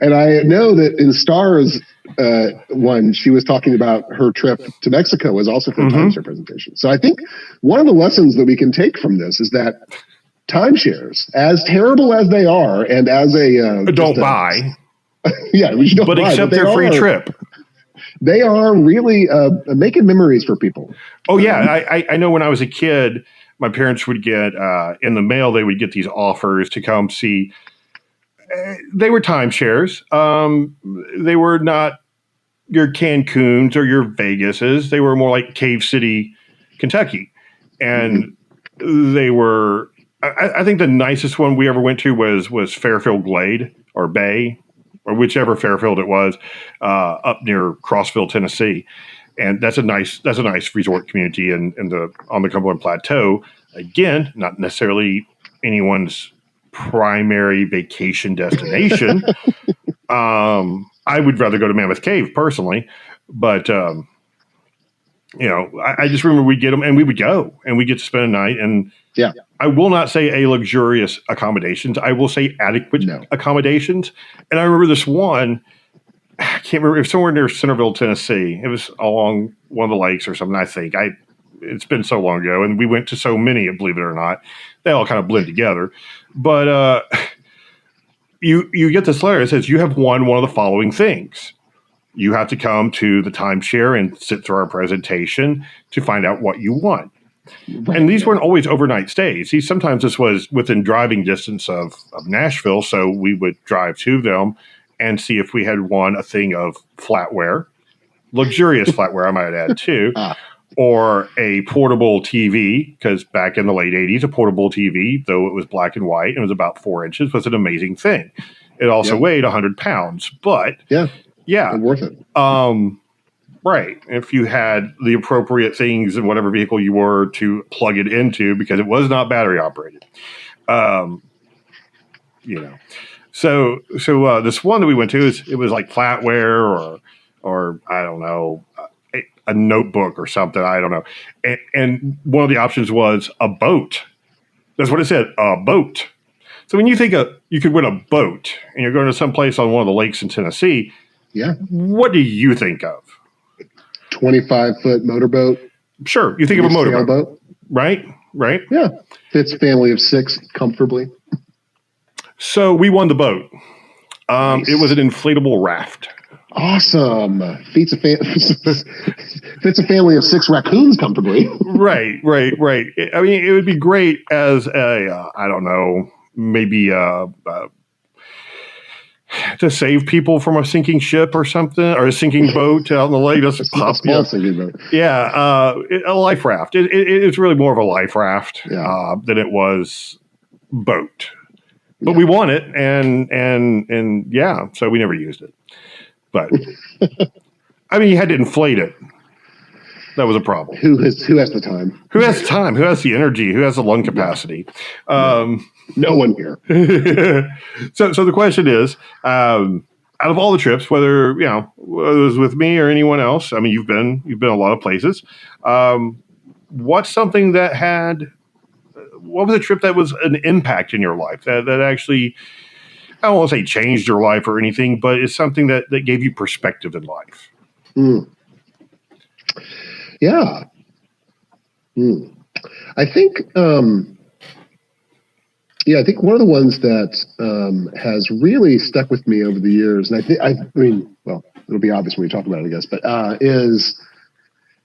And I know that in Star's one, she was talking about her trip to Mexico was also for a timeshare presentation. So I think one of the lessons that we can take from this is that timeshares, as terrible as they are, and as don't buy. We don't but buy, accept their free trip. They are really making memories for people. Oh yeah, I know when I was a kid, my parents would get in the mail. They would get these offers to come see. They were timeshares. They were not your Cancuns or your Vegases. They were more like Cave City, Kentucky. And they were, I think the nicest one we ever went to was Fairfield Glade or Bay, or whichever Fairfield it was, up near Crossville, Tennessee. And that's a nice resort community on the Cumberland Plateau. Again, not necessarily anyone's primary vacation destination. I would rather go to Mammoth Cave personally, but I just remember we'd get them and we would go and we get to spend a night. And I will not say a luxurious accommodations. I will say adequate accommodations. And I remember this one. I can't remember. It was somewhere near Centerville, Tennessee. It was along one of the lakes or something. I think it's been so long ago, and we went to so many. Believe it or not, they all kind of blend together. But you get this letter that says you have won one of the following things. You have to come to the timeshare and sit through our presentation to find out what you want. Right. And these weren't always overnight stays. Sometimes this was within driving distance of Nashville, so we would drive to them and see if we had won a thing of flatware, luxurious flatware, I might add too. Or a portable TV, because back in the late 80s, a portable TV, though it was black and white and it was about 4 inches, was an amazing thing. It also weighed 100 pounds, but worth it. Right. If you had the appropriate things in whatever vehicle you were to plug it into, because it was not battery operated. So this one that we went to, it was like flatware or I don't know, a notebook or something. I don't know. And one of the options was a boat. That's what it said, a boat. So when you think you could win a boat and you're going to some place on one of the lakes in Tennessee, what do you think of? 25-foot motorboat. Sure. You think of a motorboat. Right? Yeah. Fits a family of 6 comfortably. So we won the boat. Nice. It was an inflatable raft. Awesome. Fits a family of 6 raccoons comfortably. Right. I mean, it would be great as I don't know, maybe to save people from a sinking ship or something, or a sinking boat out in the lake. That's A small sinking boat. Yeah, a life raft. It's really more of a life raft than it was boat. But we won it, and yeah, so we never used it. But I mean, you had to inflate it. That was a problem. Who has the time? Who has time? Who has the energy? Who has the lung capacity? No one here. So the question is, out of all the trips, whether it was with me or anyone else, I mean, you've been a lot of places. What's something that had? What was a trip that was an impact in your life that actually, I don't want to say changed your life or anything, but it's something that gave you perspective in life? Yeah. I think, I think one of the ones that has really stuck with me over the years, and I mean, well, it'll be obvious when we talk about it, I guess, but is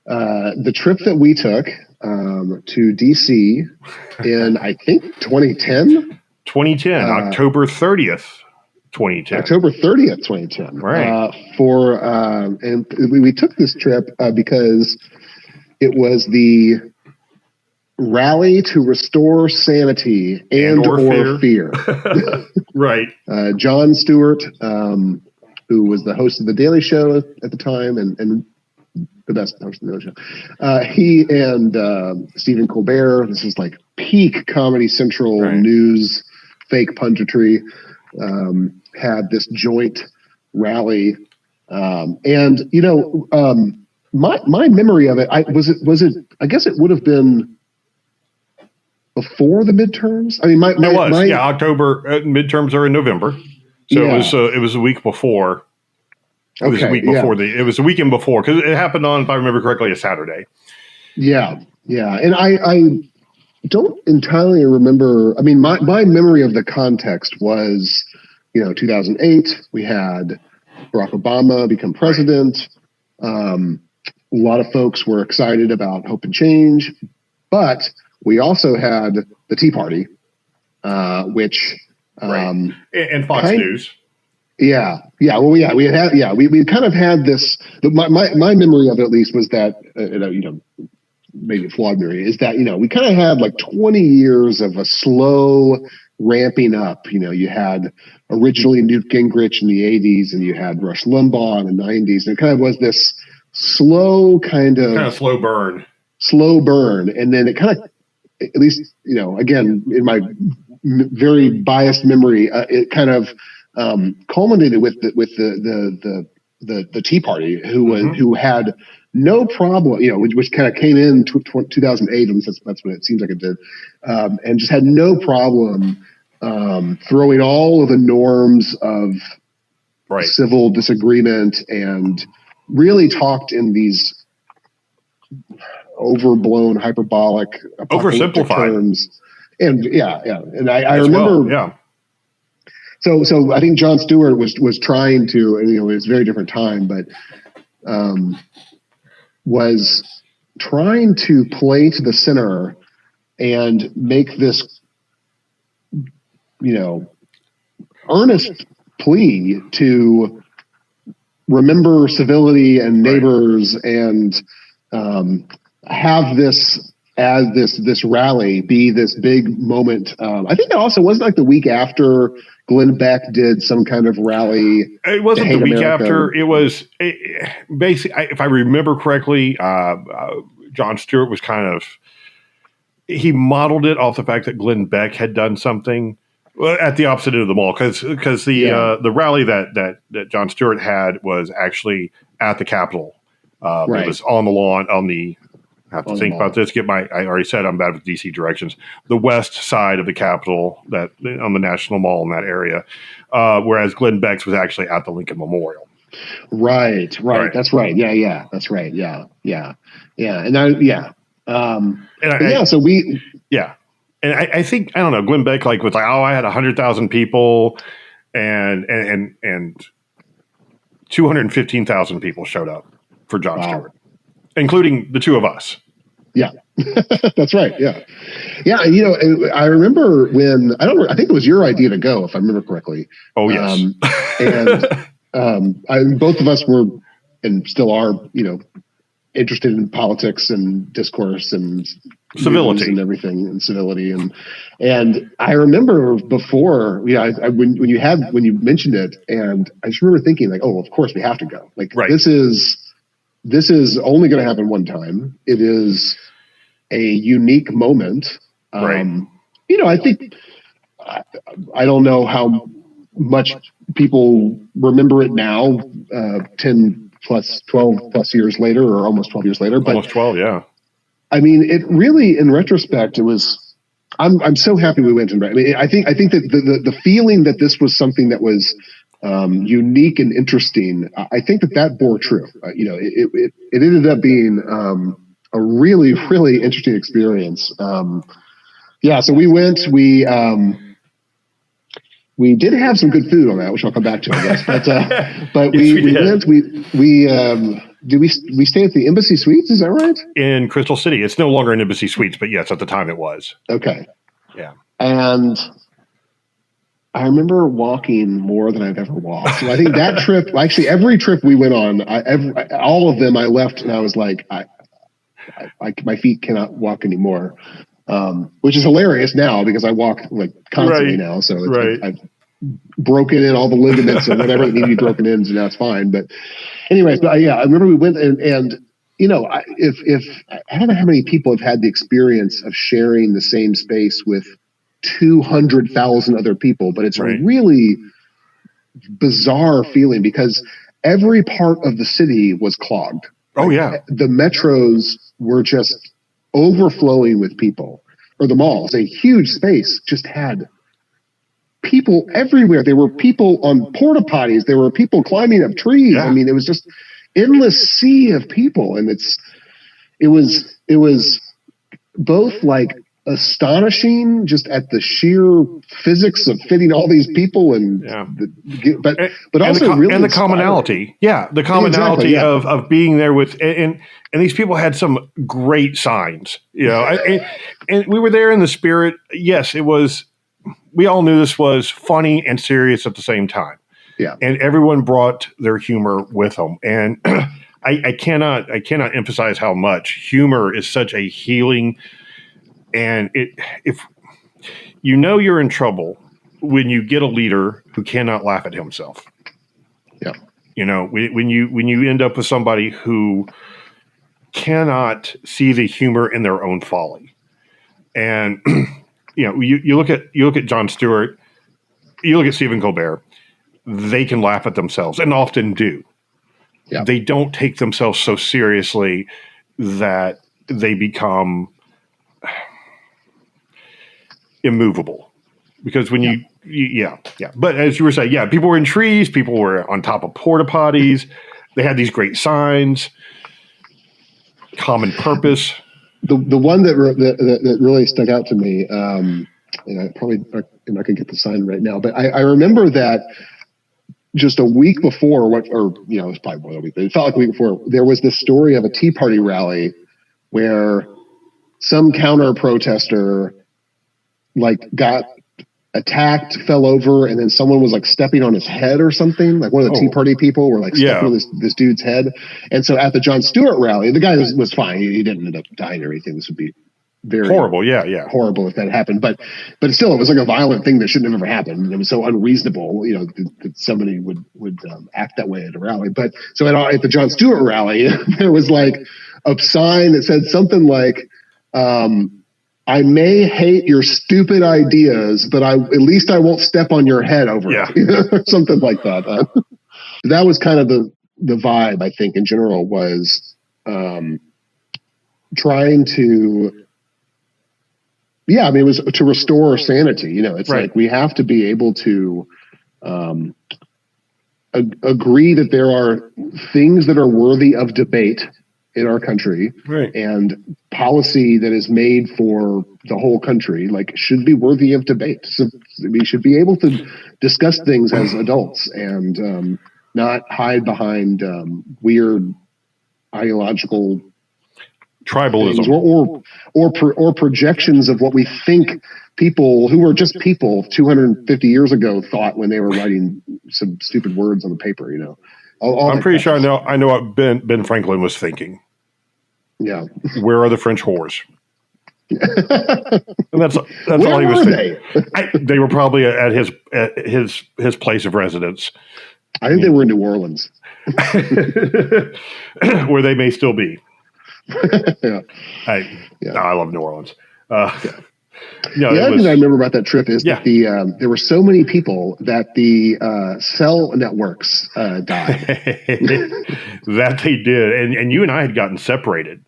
the trip that we took to DC in, I think, 2010? 2010, October 30th, 2010. October 30th, 2010. Right. And we took this trip because it was the rally to restore sanity and or fear. Right. Jon Stewart, who was the host of The Daily Show at the time and the best host of The Daily Show, he and Stephen Colbert, this is like peak Comedy Central news, fake punditry, had this joint rally. And, my memory of it, was it, I guess it would have been before the midterms. I mean, October midterms are in November, so it was a week before. It was a week before it was the weekend before, because it happened on, if I remember correctly, a Saturday. Yeah, and I don't entirely remember. I mean, my memory of the context was, 2008. We had Barack Obama become president. A lot of folks were excited about hope and change, but we also had the Tea Party, which and Fox News. Yeah. Well, we kind of had this. My memory of it, at least, was that maybe a flawed memory, is that we kind of had like 20 years of a slow ramping up. You had originally Newt Gingrich in the 80s, and you had Rush Limbaugh in the 90s, and it kind of was this slow kind of slow burn, and then it kind of, at least again in my very biased memory, it kind of culminated with the Tea Party, who had no problem, which kind of came in 2008, at least that's what it seems like it did, and just had no problem throwing all of the norms of civil disagreement, and really talked in these overblown, hyperbolic, oversimplified terms. And and I remember. So I think Jon Stewart was trying to, and it's a very different time, but was trying to play to the center and make this, earnest plea to remember civility and neighbors, and have this as this rally be this big moment. I think it also wasn't like the week after Glenn Beck did some kind of rally. It wasn't the week after. It was basically, if I remember correctly, Jon Stewart was he modeled it off the fact that Glenn Beck had done something at the opposite end of the mall, because the rally that Jon Stewart had was actually at the Capitol. It was on the lawn, I have to think about this. I already said I'm bad with DC directions. The west side of the Capitol, that on the National Mall in that area, whereas Glenn Beck's was actually at the Lincoln Memorial. Right. That's right. Yeah. That's right. Yeah. And I think, I don't know, Glenn Beck was like, I had 100,000 people, and 215,000 people showed up for Jon Stewart, including the two of us. Yeah. That's right. Yeah. Yeah. I remember I think it was your idea to go, if I remember correctly. Oh, yes. Both of us were and still are, interested in politics and discourse and Civility and everything and civility. And I remember before, when you mentioned it, and I just remember thinking like, oh, of course we have to go. Like this is only going to happen one time. It is a unique moment. Right. I think, I don't know how much people remember it now, 10 plus 12 plus years later, or almost 12 years later. But almost 12, yeah. I mean, it really, in retrospect, it was, I'm so happy we went. I mean, I think that the feeling that this was something that was unique and interesting, I think that bore true. It ended up being a really, really interesting experience. So we went. We did have some good food on that, which I'll come back to, I guess. But Yes, we went. Did we stay at the Embassy Suites? Is that right? In Crystal City. It's no longer an Embassy Suites, but yes, at the time it was. Okay. Yeah. And I remember walking more than I've ever walked. So I think that trip, actually every trip we went on, all of them I left and I was like, my feet cannot walk anymore. Which is hilarious now because I walk like constantly now. So I've broken in all the ligaments and whatever that need to be broken in, so now it's fine. But anyways, I remember we went and if I don't know how many people have had the experience of sharing the same space with 200,000 other people, but it's a really bizarre feeling because every part of the city was clogged. Oh yeah. The metros were just overflowing with people, or the malls, a huge space, just had people everywhere. There were people on Port-a-Potties. There were people climbing up trees. Yeah. I mean, it was just endless sea of people. And it was both like astonishing just at the sheer physics of fitting all these people but also really the commonality. Yeah. The commonality of being there with, and these people had some great signs, and we were there in the spirit. Yes, it was, we all knew this was funny and serious at the same time. Yeah. And everyone brought their humor with them. And I cannot emphasize how much humor is such a healing. And if you're in trouble when you get a leader who cannot laugh at himself. Yeah. When you end up with somebody who cannot see the humor in their own folly. And you look at Jon Stewart, you look at Stephen Colbert, they can laugh at themselves and often do. Yeah. They don't take themselves so seriously that they become immovable, because when but as you were saying, people were in trees, people were on top of porta-potties, they had these great signs, common purpose. The one that really stuck out to me, and I probably am not going to get the sign right now, but I remember that just a week before, it was probably more than a week, but it felt like a week before, there was this story of a Tea Party rally where some counter protester got attacked, fell over, and then someone was stepping on his head or something. Like one of the Tea Party people were stepping on this dude's head. And so at the Jon Stewart rally, the guy was fine. He didn't end up dying or anything. This would be very horrible. Horrible if that happened. But still, it was a violent thing that shouldn't have ever happened. It was so unreasonable, that somebody would act that way at a rally. But so at the Jon Stewart rally, there was a sign that said something like, I may hate your stupid ideas, but at least I won't step on your head over it. Something like that. That was kind of the vibe, I think, in general, was trying to, it was to restore sanity. It's we have to be able to agree that there are things that are worthy of debate in our country, and policy that is made for the whole country, should be worthy of debate. So we should be able to discuss things as adults and not hide behind weird ideological Tribalism. or projections of what we think people who were just people 250 years ago thought when they were writing some stupid words on the paper. I'm pretty sure I know what Ben Franklin was thinking. Yeah. Where are the French whores? And that's Where all he was were thinking. They were probably at his place of residence. I think they were in New Orleans. Where they may still be. Yeah. I love New Orleans. The other thing I remember about that trip is that there were so many people that the cell networks died. That they did, and you and I had gotten separated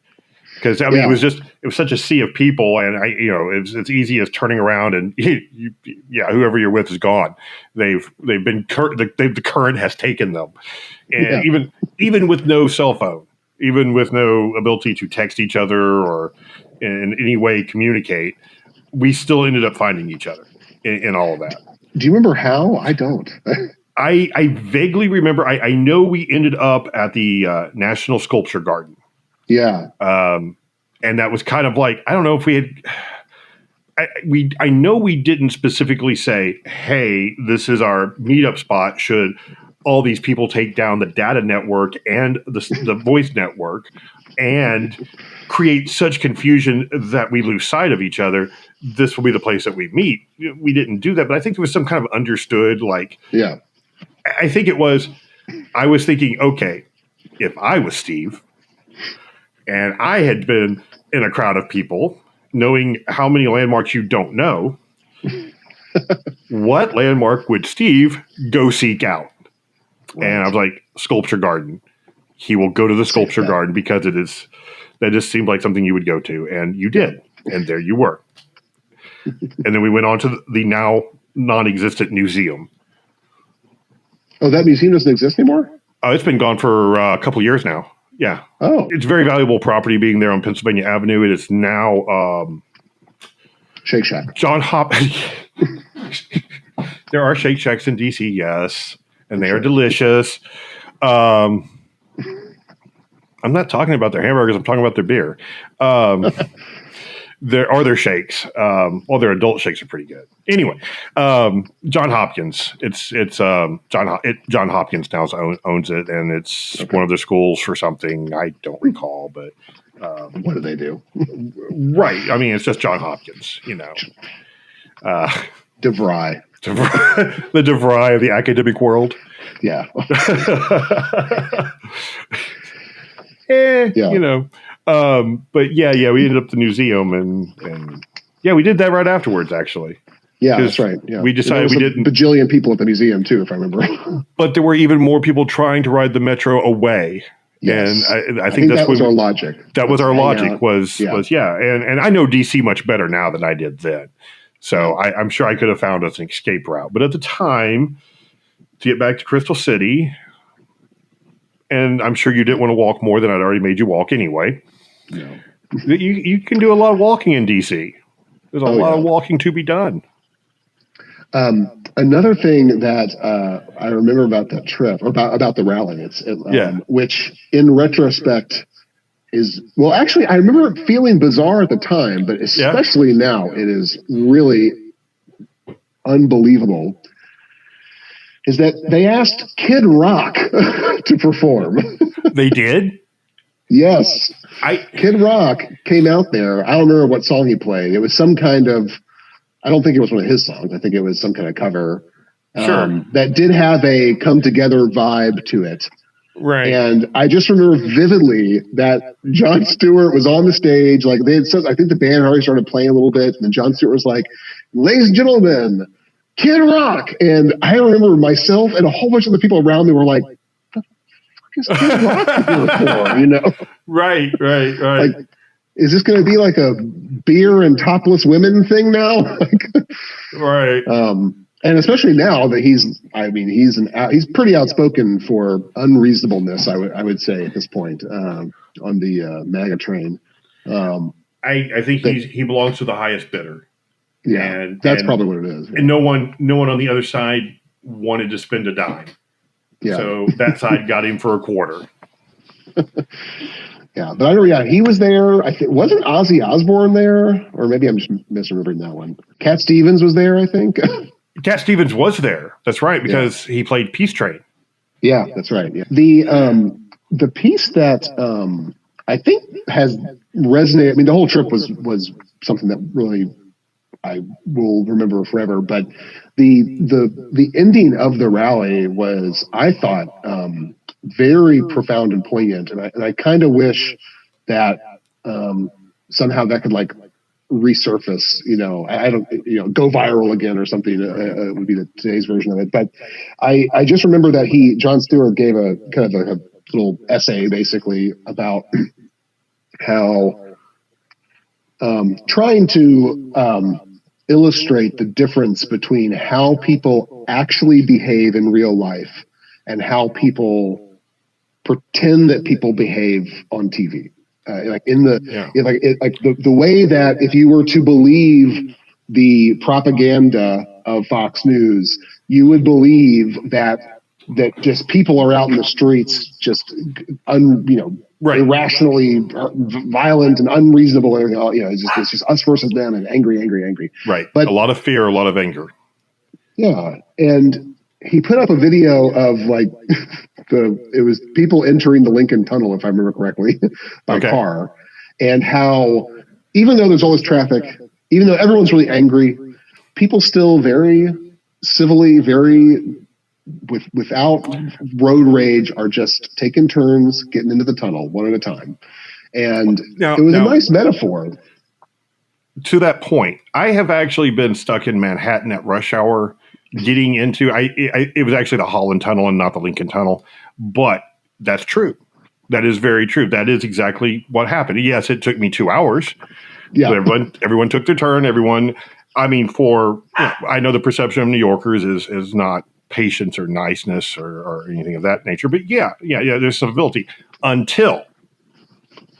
because it was such a sea of people, and it's easy as turning around and whoever you're with is gone. The current has taken them, and even with no cell phone. Even with no ability to text each other or in any way communicate, we still ended up finding each other in all of that. Do you remember how? I don't. I vaguely remember. I know we ended up at the National Sculpture Garden. Yeah. And that was kind of like, I don't know if we had. I know we didn't specifically say, "Hey, this is our meetup spot." Should all these people take down the data network and the voice network and create such confusion that we lose sight of each other, this will be the place that we meet. We didn't do that, but I think it was some kind of understood, I think it was, I was thinking, okay, if I was Steve and I had been in a crowd of people, knowing how many landmarks you don't know, what landmark would Steve go seek out? Right. And I was like, Sculpture Garden. He will go to the Sculpture Garden because that just seemed like something you would go to. And you did. And there you were. And then we went on to the now non-existent museum. Oh, that museum doesn't exist anymore? Oh, it's been gone for a couple of years now. Yeah. Oh. It's very valuable property being there on Pennsylvania Avenue. It is now Shake Shack. John Hop. There are Shake Shacks in DC, yes. And they are delicious. I'm not talking about their hamburgers. I'm talking about their beer. Their shakes. Their adult shakes are pretty good. Anyway, John Hopkins. It's John Hopkins now owns it, and it's one of the schools for something I don't recall. But what do they do? Right. I mean, it's just John Hopkins. DeVry. The DeVry of the academic world. Yeah. But we ended up at the museum and we did that right afterwards, actually. Yeah, that's right. Yeah. We decided we didn't. Bajillion people at the museum too, if I remember. But there were even more people trying to ride the metro away. Yes. And I think that was our logic. That was our logic was. And I know DC much better now than I did then. So I'm sure I could have found us an escape route. But at the time, to get back to Crystal City, and I'm sure you didn't want to walk more than I'd already made you walk anyway. No. You can do a lot of walking in DC. There's a lot of walking to be done. Another thing that I remember about that trip, or about the rally, which in retrospect is, well, actually, I remember it feeling bizarre at the time, but especially now, it is really unbelievable, is that they asked Kid Rock to perform. They did? Yes. Kid Rock came out there. I don't remember what song he played. It was some kind of, I don't think it was one of his songs. I think it was some kind of cover. Sure. That did have a come together vibe to it. Right. And I just remember vividly that Jon Stewart was on the stage. Like I think the band already started playing a little bit. And then Jon Stewart was like, "Ladies and gentlemen, Kid Rock." And I remember myself and a whole bunch of the people around me were like, "What the fuck is Kid Rock here for?" Right. Like, is this going to be like a beer and topless women thing now? Right. And especially now that he's pretty outspoken for unreasonableness, I would say at this point, on the MAGA train. I think he belongs to the highest bidder. Yeah, and that's probably what it is. And no one on the other side wanted to spend a dime. Yeah. So that side got him for a quarter. Yeah, but I know. Yeah, he was there. I think wasn't Ozzy Osbourne there, or maybe I'm just misremembering that one. Cat Stevens was there, I think. Cat Stevens was there. That's right, because he played Peace Train. Yeah, that's right. Yeah. The piece that I think has resonated. I mean, the whole trip was something that really I will remember forever. But the ending of the rally was, I thought, very profound and poignant, and I kind of wish that somehow that could like resurface. I don't, go viral again or something. Would be today's version of it. But I just remember that Jon Stewart gave a kind of a little essay basically about how trying to illustrate the difference between how people actually behave in real life and how people pretend that people behave on TV. The way that if you were to believe the propaganda of Fox News, you would believe that just people are out in the streets just irrationally violent and unreasonable. It's just us versus them and angry. Right. But a lot of fear, a lot of anger. Yeah, and he put up a video of it was people entering the Lincoln Tunnel, if I remember correctly, by car, and how even though there's all this traffic, even though everyone's really angry, people still very civilly, without road rage, are just taking turns getting into the tunnel one at a time. And it was a nice metaphor. To that point, I have actually been stuck in Manhattan at rush hour getting into it was actually the Holland Tunnel and not the Lincoln Tunnel, but that's true. That is very true. That is exactly what happened. Yes, it took me 2 hours. Yeah, everyone took their turn. I know the perception of New Yorkers is not patience or niceness or anything of that nature, but yeah, there's civility until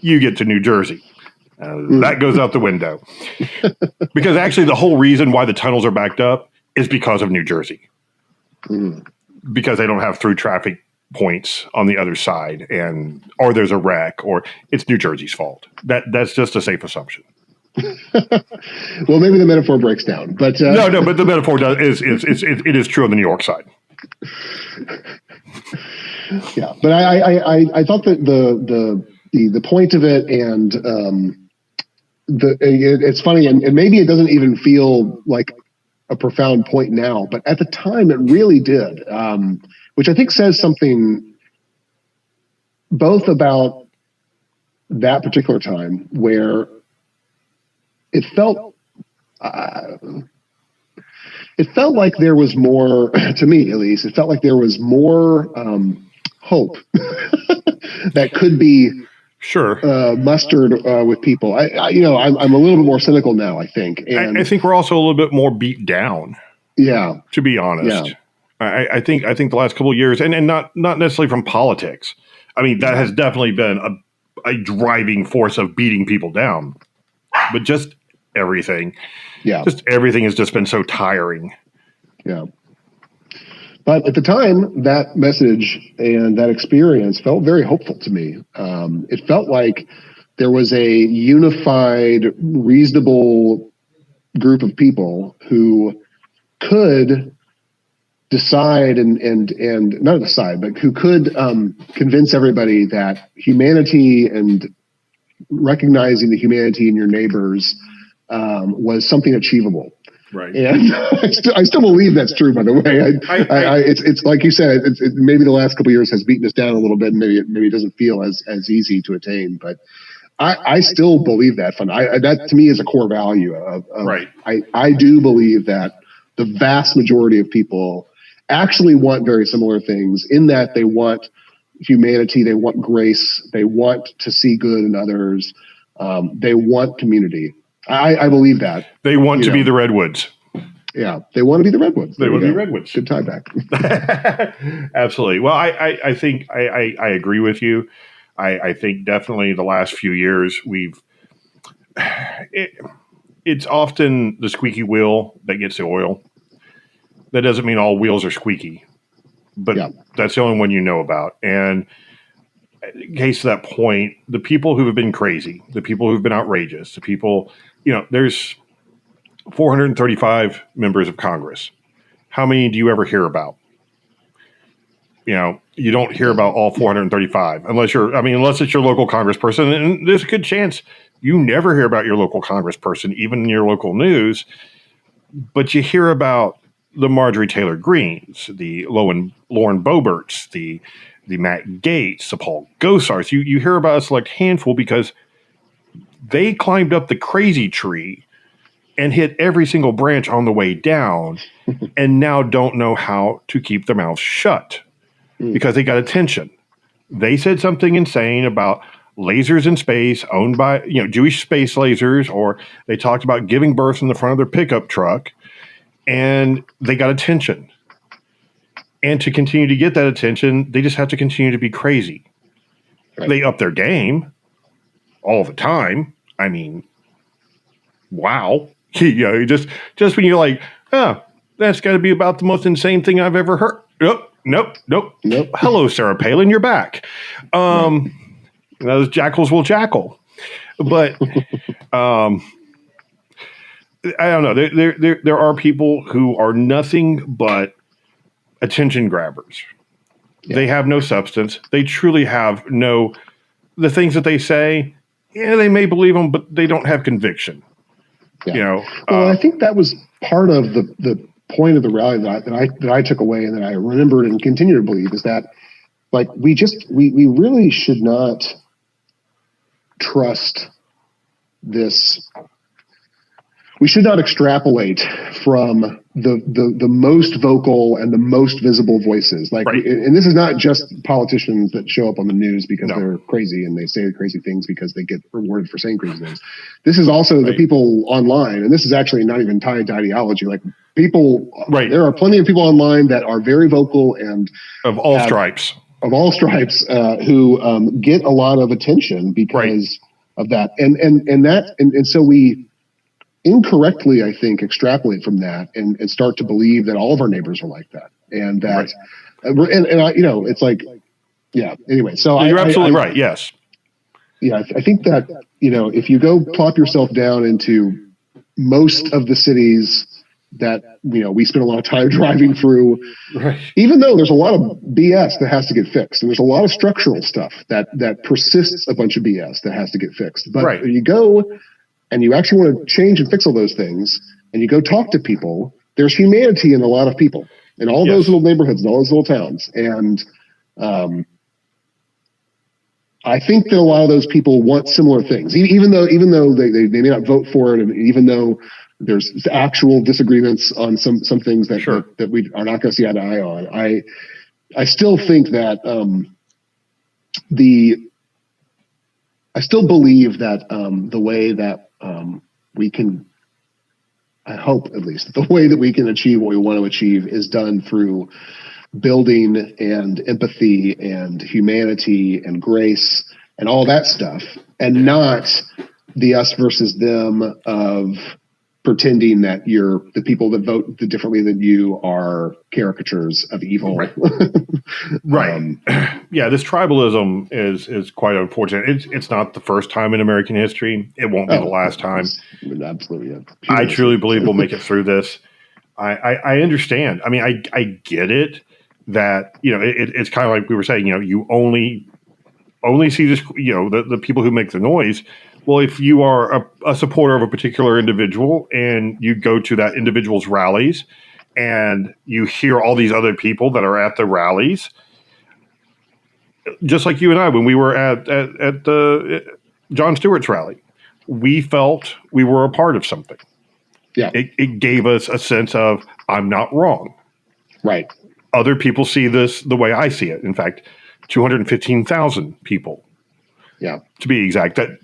you get to New Jersey. That goes out the window. Because actually the whole reason why the tunnels are backed up is because of New Jersey. Because they don't have through traffic points on the other side, or there's a wreck, or it's New Jersey's fault. That's just a safe assumption. Well, maybe the metaphor breaks down, but no, but the metaphor it is true on the New York side. Yeah, but I thought that the point of it, and it's funny, and maybe it doesn't even feel like a profound point now, but at the time it really did, which I think says something both about that particular time where it felt like there was more, to me at least, it felt like there was more hope that could be mustered with people. I'm a little bit more cynical now, I think. And I think we're also a little bit more beat down. Yeah. To be honest. Yeah. I think the last couple of years, and not necessarily from politics. I mean, that has definitely been a driving force of beating people down. But just everything. Yeah. Just everything has just been so tiring. Yeah. But at the time, that message and that experience felt very hopeful to me. It felt like there was a unified, reasonable group of people who could decide and not decide, but who could convince everybody that humanity and recognizing the humanity in your neighbors was something achievable. Right. And I still believe that's true, by the way. It's like you said, maybe the last couple of years has beaten us down a little bit, and maybe it doesn't feel as easy to attain, but I still believe that. That to me is a core value of right. I do believe that the vast majority of people actually want very similar things, in that they want humanity, they want grace, they want to see good in others, they want community. I believe that. They want to be the Redwoods. Yeah, they want to be the Redwoods. They want to be Redwoods. Good tie back. Absolutely. Well, I think I agree with you. I think definitely the last few years it's often the squeaky wheel that gets the oil. That doesn't mean all wheels are squeaky, but that's the only one you know about. And case to that point, the people who have been crazy, the people who've been outrageous, the people, there's 435 members of Congress. How many do you ever hear about? You don't hear about all 435 unless it's your local congressperson. And there's a good chance you never hear about your local congressperson, even in your local news. But you hear about the Marjorie Taylor Greens, the Lauren Boeberts, the Matt Gaetz, the Paul Gosars. You hear about a select handful because they climbed up the crazy tree and hit every single branch on the way down and now don't know how to keep their mouths shut because they got attention. They said something insane about lasers in space owned by, Jewish space lasers, or they talked about giving birth in the front of their pickup truck, and they got attention. And to continue to get that attention, they just have to continue to be crazy. Right. They up their game all the time. I mean, wow. Just when you're like, oh, that's got to be about the most insane thing I've ever heard. Nope. Hello, Sarah Palin, you're back. Those jackals will jackal. But I don't know. There are people who are nothing but attention grabbers. Yeah. They have no substance. They truly have the things that they say, they may believe them, but they don't have conviction. Yeah. I think that was part of the point of the rally that I took away and that I remembered and continue to believe is that, like, we really should not trust this. We should not extrapolate from the most vocal and the most visible voices. Like, right. And this is not just politicians that show up on the news because they're crazy and they say crazy things because they get rewarded for saying crazy things. This is also the people online, and this is actually not even tied to ideology. Like, people, there are plenty of people online that are very vocal and of all stripes, who get a lot of attention because of that, and so we incorrectly, I think, extrapolate from that and start to believe that all of our neighbors are like that, and that, it's like, Anyway, so you're absolutely right. Yes. Yeah, I think that if you go plop yourself down into most of the cities that we spend a lot of time driving through, even though there's a lot of BS that has to get fixed, and there's a lot of structural stuff that persists, a bunch of BS that has to get fixed. But when you go and you actually want to change and fix all those things, and you go talk to people, there's humanity in a lot of people, in all those little neighborhoods, and all those little towns. And I think that a lot of those people want similar things, even though they may not vote for it, and even though there's actual disagreements on some things that we are not going to see eye to eye on. I still think that I still believe that the way that we can, I hope at least, the way that we can achieve what we want to achieve is done through building and empathy and humanity and grace and all that stuff, and not the us versus them of pretending that the people that vote differently than you are caricatures of evil. Right. This tribalism is quite unfortunate. It's not the first time in American history. It won't be the last time. Absolutely. Yeah. I truly believe we'll make it through this. I understand. I mean, I get it that, it's kind of like we were saying, you only see this, the people who make the noise. Well, if you are a supporter of a particular individual and you go to that individual's rallies and you hear all these other people that are at the rallies, just like you and I, when we were at the Jon Stewart's rally, we felt we were a part of something. Yeah. It gave us a sense of, I'm not wrong. Right. Other people see this the way I see it. In fact, 215,000 people, to be exact, that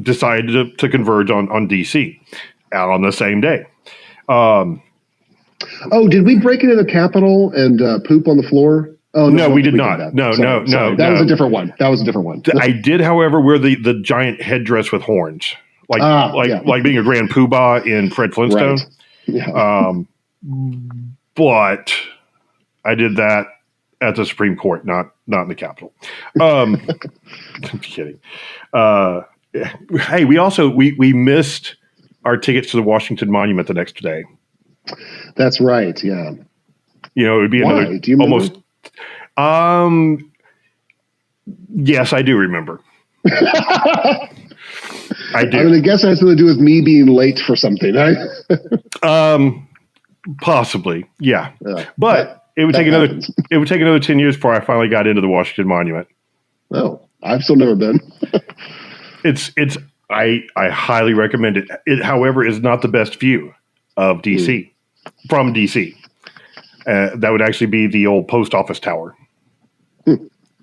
decided to converge on DC out on the same day. Did we break into the Capitol and poop on the floor? Oh no, we did not. No. That was a different one. I did, however, wear the giant headdress with horns, like being a Grand Poobah in Fred Flintstone. Right. Yeah. But I did that at the Supreme Court, not in the Capitol. I'm kidding. Hey, we missed our tickets to the Washington Monument the next day. That's right. Yeah. You know, it would be Why? another Do you remember? almost. Yes, I do remember. I do. I mean, I guess it has something to do with me being late for something. Right? Possibly, yeah. But it would take happens. another 10 years before I finally got into the Washington Monument. Oh, I've still never been. I highly recommend it. It, however, is not the best view of DC from DC. That would actually be the old post office tower,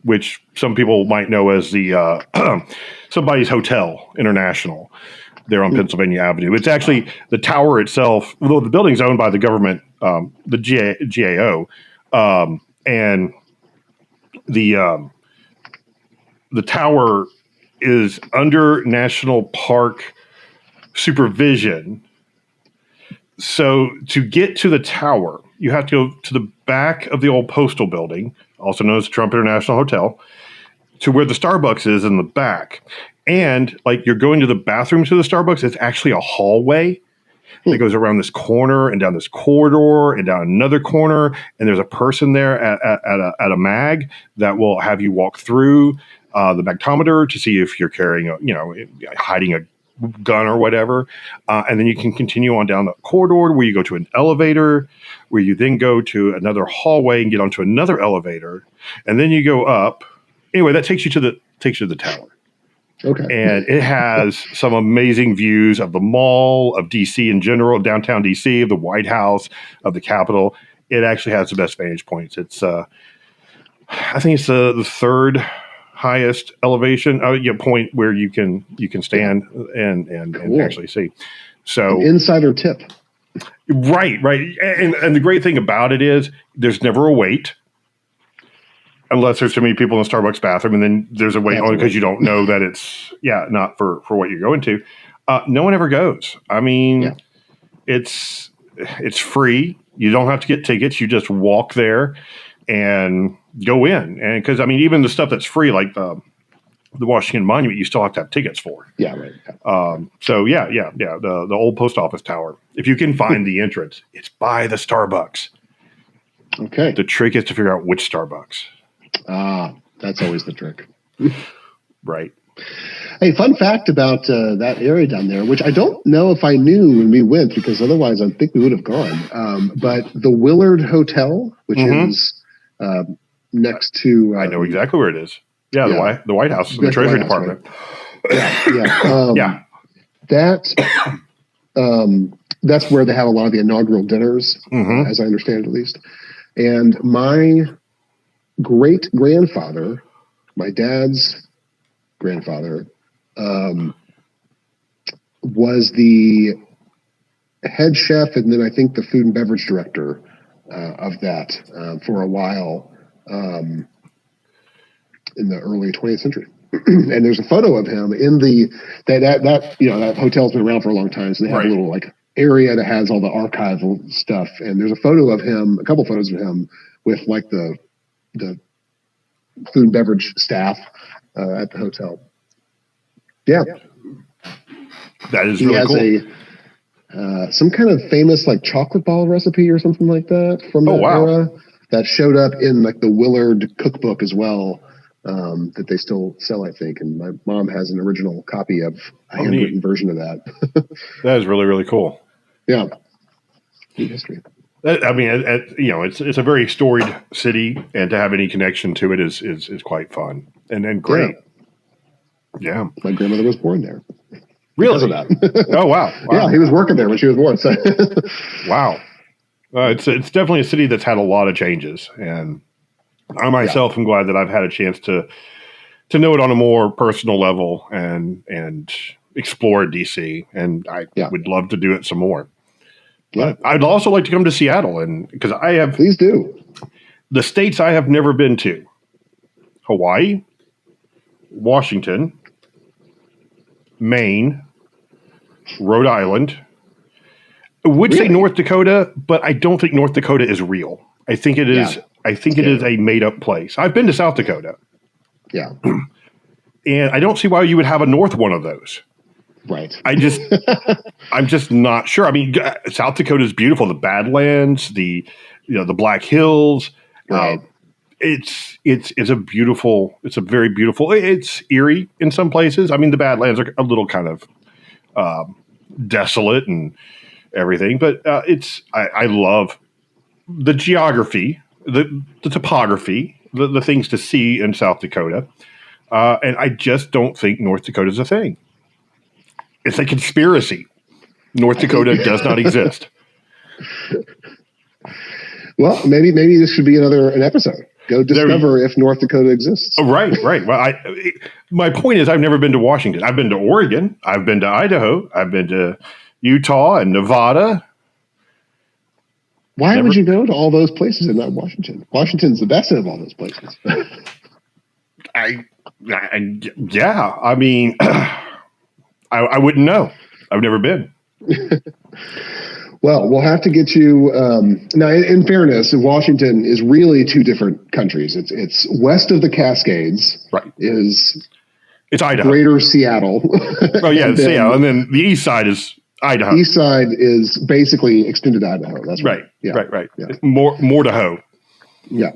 which some people might know as the somebody's Hotel International there on Pennsylvania Avenue. It's actually the tower itself, although the building's owned by the government, the GAO, and the tower is under national park supervision. So to get to the tower, you have to go to the back of the old postal building, also known as the Trump International Hotel, to where the Starbucks is in the back. And like you're going to the bathroom to the Starbucks, it's actually a hallway that goes around this corner and down this corridor and down another corner. And there's a person there at a mag that will have you walk through the magtometer to see if you're carrying hiding a gun or whatever. And then you can continue on down the corridor where you go to an elevator, where you then go to another hallway and get onto another elevator. And then you go up. Anyway, that takes you to the tower. Okay. And it has some amazing views of the mall, of DC in general, downtown DC, of the White House, of the Capitol. It actually has the best vantage points. It's, I think it's the third highest elevation point where you can stand and actually see. So an insider tip. Right. And the great thing about it is there's never a wait. Unless there's too many people in the Starbucks bathroom, and then there's a wait only because you don't know that it's not for what you're going to. No one ever goes. I mean, it's free. You don't have to get tickets. You just walk there and go in. And because I mean, even the stuff that's free, like the Washington Monument, you still have to have tickets for. Yeah, right. The old post office tower. If you can find the entrance, it's by the Starbucks. Okay. The trick is to figure out which Starbucks. That's always the trick. Right. Hey, fun fact about that area down there, which I don't know if I knew when we went, because otherwise I think we would have gone. But the Willard Hotel, which is next to... I know exactly where it is. Yeah, the White House, the Treasury Department. Right? That's where they have a lot of the inaugural dinners, as I understand it, at least. And my great-grandfather, my dad's grandfather, was the head chef and then I think the food and beverage director of that for a while in the early 20th century. And there's a photo of him in that hotel's been around for a long time, so they have a little like area that has all the archival stuff. And there's a photo of him, a couple photos of him with like the food and beverage staff at the hotel. Yeah. That is really cool. He has some kind of famous like chocolate ball recipe or something like that from that era that showed up in like the Willard cookbook as well, that they still sell, I think. And my mom has an original copy of a handwritten version of that. That is really, really cool. Yeah. Neat history. I mean, it's a very storied city, and to have any connection to it is quite fun and great. Yeah. My grandmother was born there. Really? Because of that. Oh, wow. Yeah, he was working there when she was born. So. Wow. It's definitely a city that's had a lot of changes, and I myself am glad that I've had a chance to know it on a more personal level and explore DC, and I would love to do it some more. But I'd also like to come to Seattle, and because please do. The states I have never been to: Hawaii, Washington, Maine, Rhode Island. I would say North Dakota, but I don't think North Dakota is real. I think it is I think it is a made-up place. I've been to South Dakota. Yeah. And I don't see why you would have a north one of those. Right. I'm just not sure. I mean, South Dakota is beautiful. The Badlands, the Black Hills. Right. It's a very beautiful. It's eerie in some places. I mean, the Badlands are a little kind of desolate and everything, but I love the geography, the topography, the things to see in South Dakota. And I just don't think North Dakota is a thing. It's a conspiracy. North Dakota does not exist. Well, maybe this should be an episode. Go discover if North Dakota exists. Oh, right. Well, my point is, I've never been to Washington. I've been to Oregon. I've been to Idaho. I've been to Utah and Nevada. Why would you go to all those places and not Washington? Washington's the best of all those places. Yeah. I mean, I wouldn't know. I've never been. Well, we'll have to get you. Now, in fairness, Washington is really two different countries. It's west of the Cascades. Right. It's Idaho. Greater Seattle. Oh, yeah, it's Seattle. And then the east side is Idaho. East side is basically extended Idaho. That's right. Yeah. Right. Yeah. More to hoe. Yeah.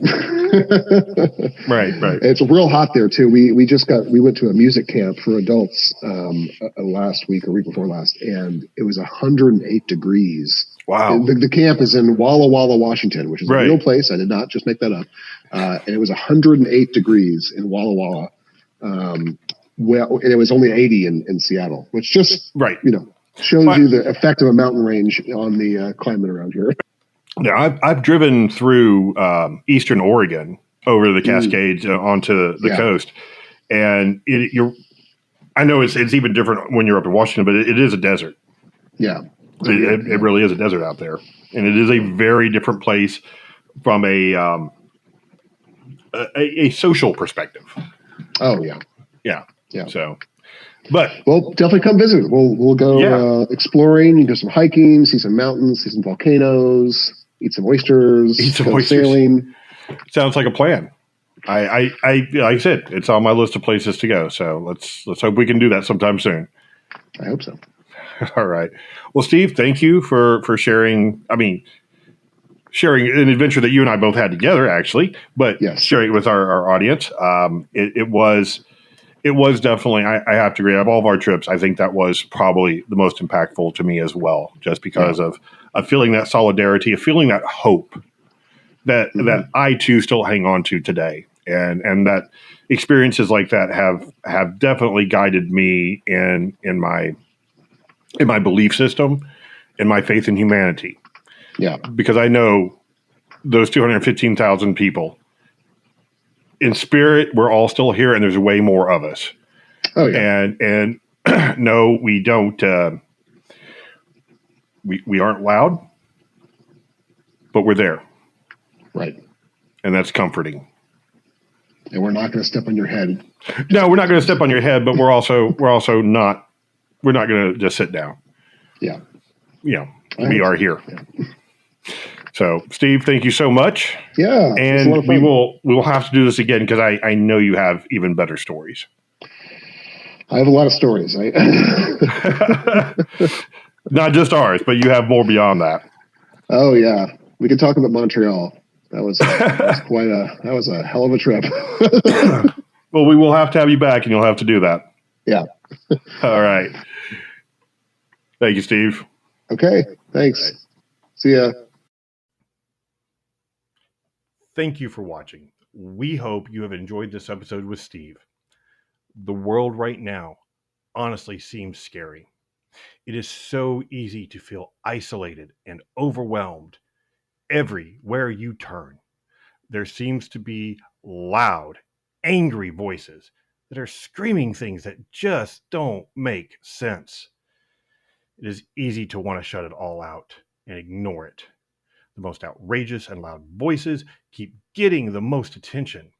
Right. It's real hot there too. We went to a music camp for adults last week or week before last, and it was 108 degrees. Wow. The camp is in Walla Walla, Washington, which is a real place. I did not just make that up. And it was 108 degrees in Walla Walla. And it was only 80 in Seattle, which just shows you the effect of a mountain range on the climate around here. Now, I've driven through eastern Oregon over the Cascades onto the coast, and I know it's even different when you're up in Washington, but it is a desert. Yeah, it really is a desert out there, and it is a very different place from a social perspective. Oh yeah. So, definitely come visit. We'll go exploring. You can do some hiking, see some mountains, see some volcanoes. Eat some oysters. Sailing. Sounds like a plan. I like I said, it's on my list of places to go. So let's hope we can do that sometime soon. I hope so. All right. Well, Steve, thank you for sharing. I mean, sharing an adventure that you and I both had together, actually, but sharing it with our audience. It was definitely. I have to agree. Of all of our trips, I think that was probably the most impactful to me as well, just because of feeling that solidarity, of feeling that hope that I too still hang on to today, and that experiences like that have definitely guided me in my belief system, in my faith in humanity. Yeah, because I know those 215,000 people in spirit, we're all still here, and there's way more of us. Oh yeah, and no, we don't. We aren't loud, but we're there. Right. And that's comforting. And we're not going to step on your head. No, we're not going to step on your head, but we're also not. We're not going to just sit down. Yeah. We are here. Yeah. So, Steve, thank you so much. Yeah. And we will have to do this again because I know you have even better stories. I have a lot of stories. Not just ours, but you have more beyond that. Oh yeah, we could talk about Montreal. That was a hell of a trip. Well, we will have to have you back, and you'll have to do that. Yeah. All right. Thank you, Steve. Okay. Thanks. Right. See ya. Thank you for watching. We hope you have enjoyed this episode with Steve. The world right now honestly seems scary. It is so easy to feel isolated and overwhelmed everywhere you turn. There seems to be loud, angry voices that are screaming things that just don't make sense. It is easy to want to shut it all out and ignore it. The most outrageous and loud voices keep getting the most attention.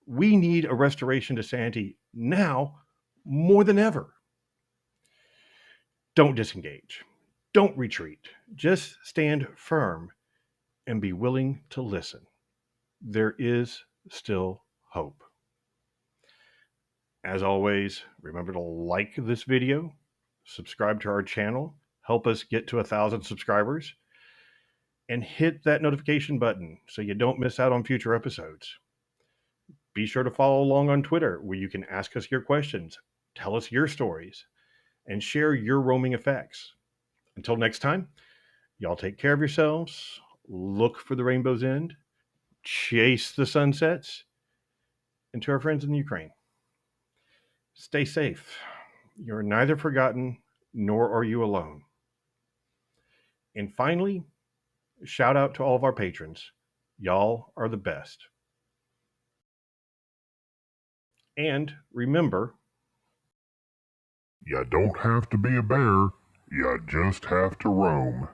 We need a restoration to sanity now more than ever. Don't disengage. Don't retreat. Just stand firm and be willing to listen. there is still hope. As always, remember to like this video, subscribe to our channel, help us get to 1,000 subscribers, and hit that notification button so you don't miss out on future episodes. Be sure to follow along on Twitter, where you can ask us your questions, tell us your stories, and share your roaming effects. Until next time, y'all take care of yourselves, look for the rainbow's end, chase the sunsets, and to our friends in the Ukraine, stay safe. You're neither forgotten nor are you alone. And finally, shout out to all of our patrons. Y'all are the best. And remember, you don't have to be a bear, you just have to roam.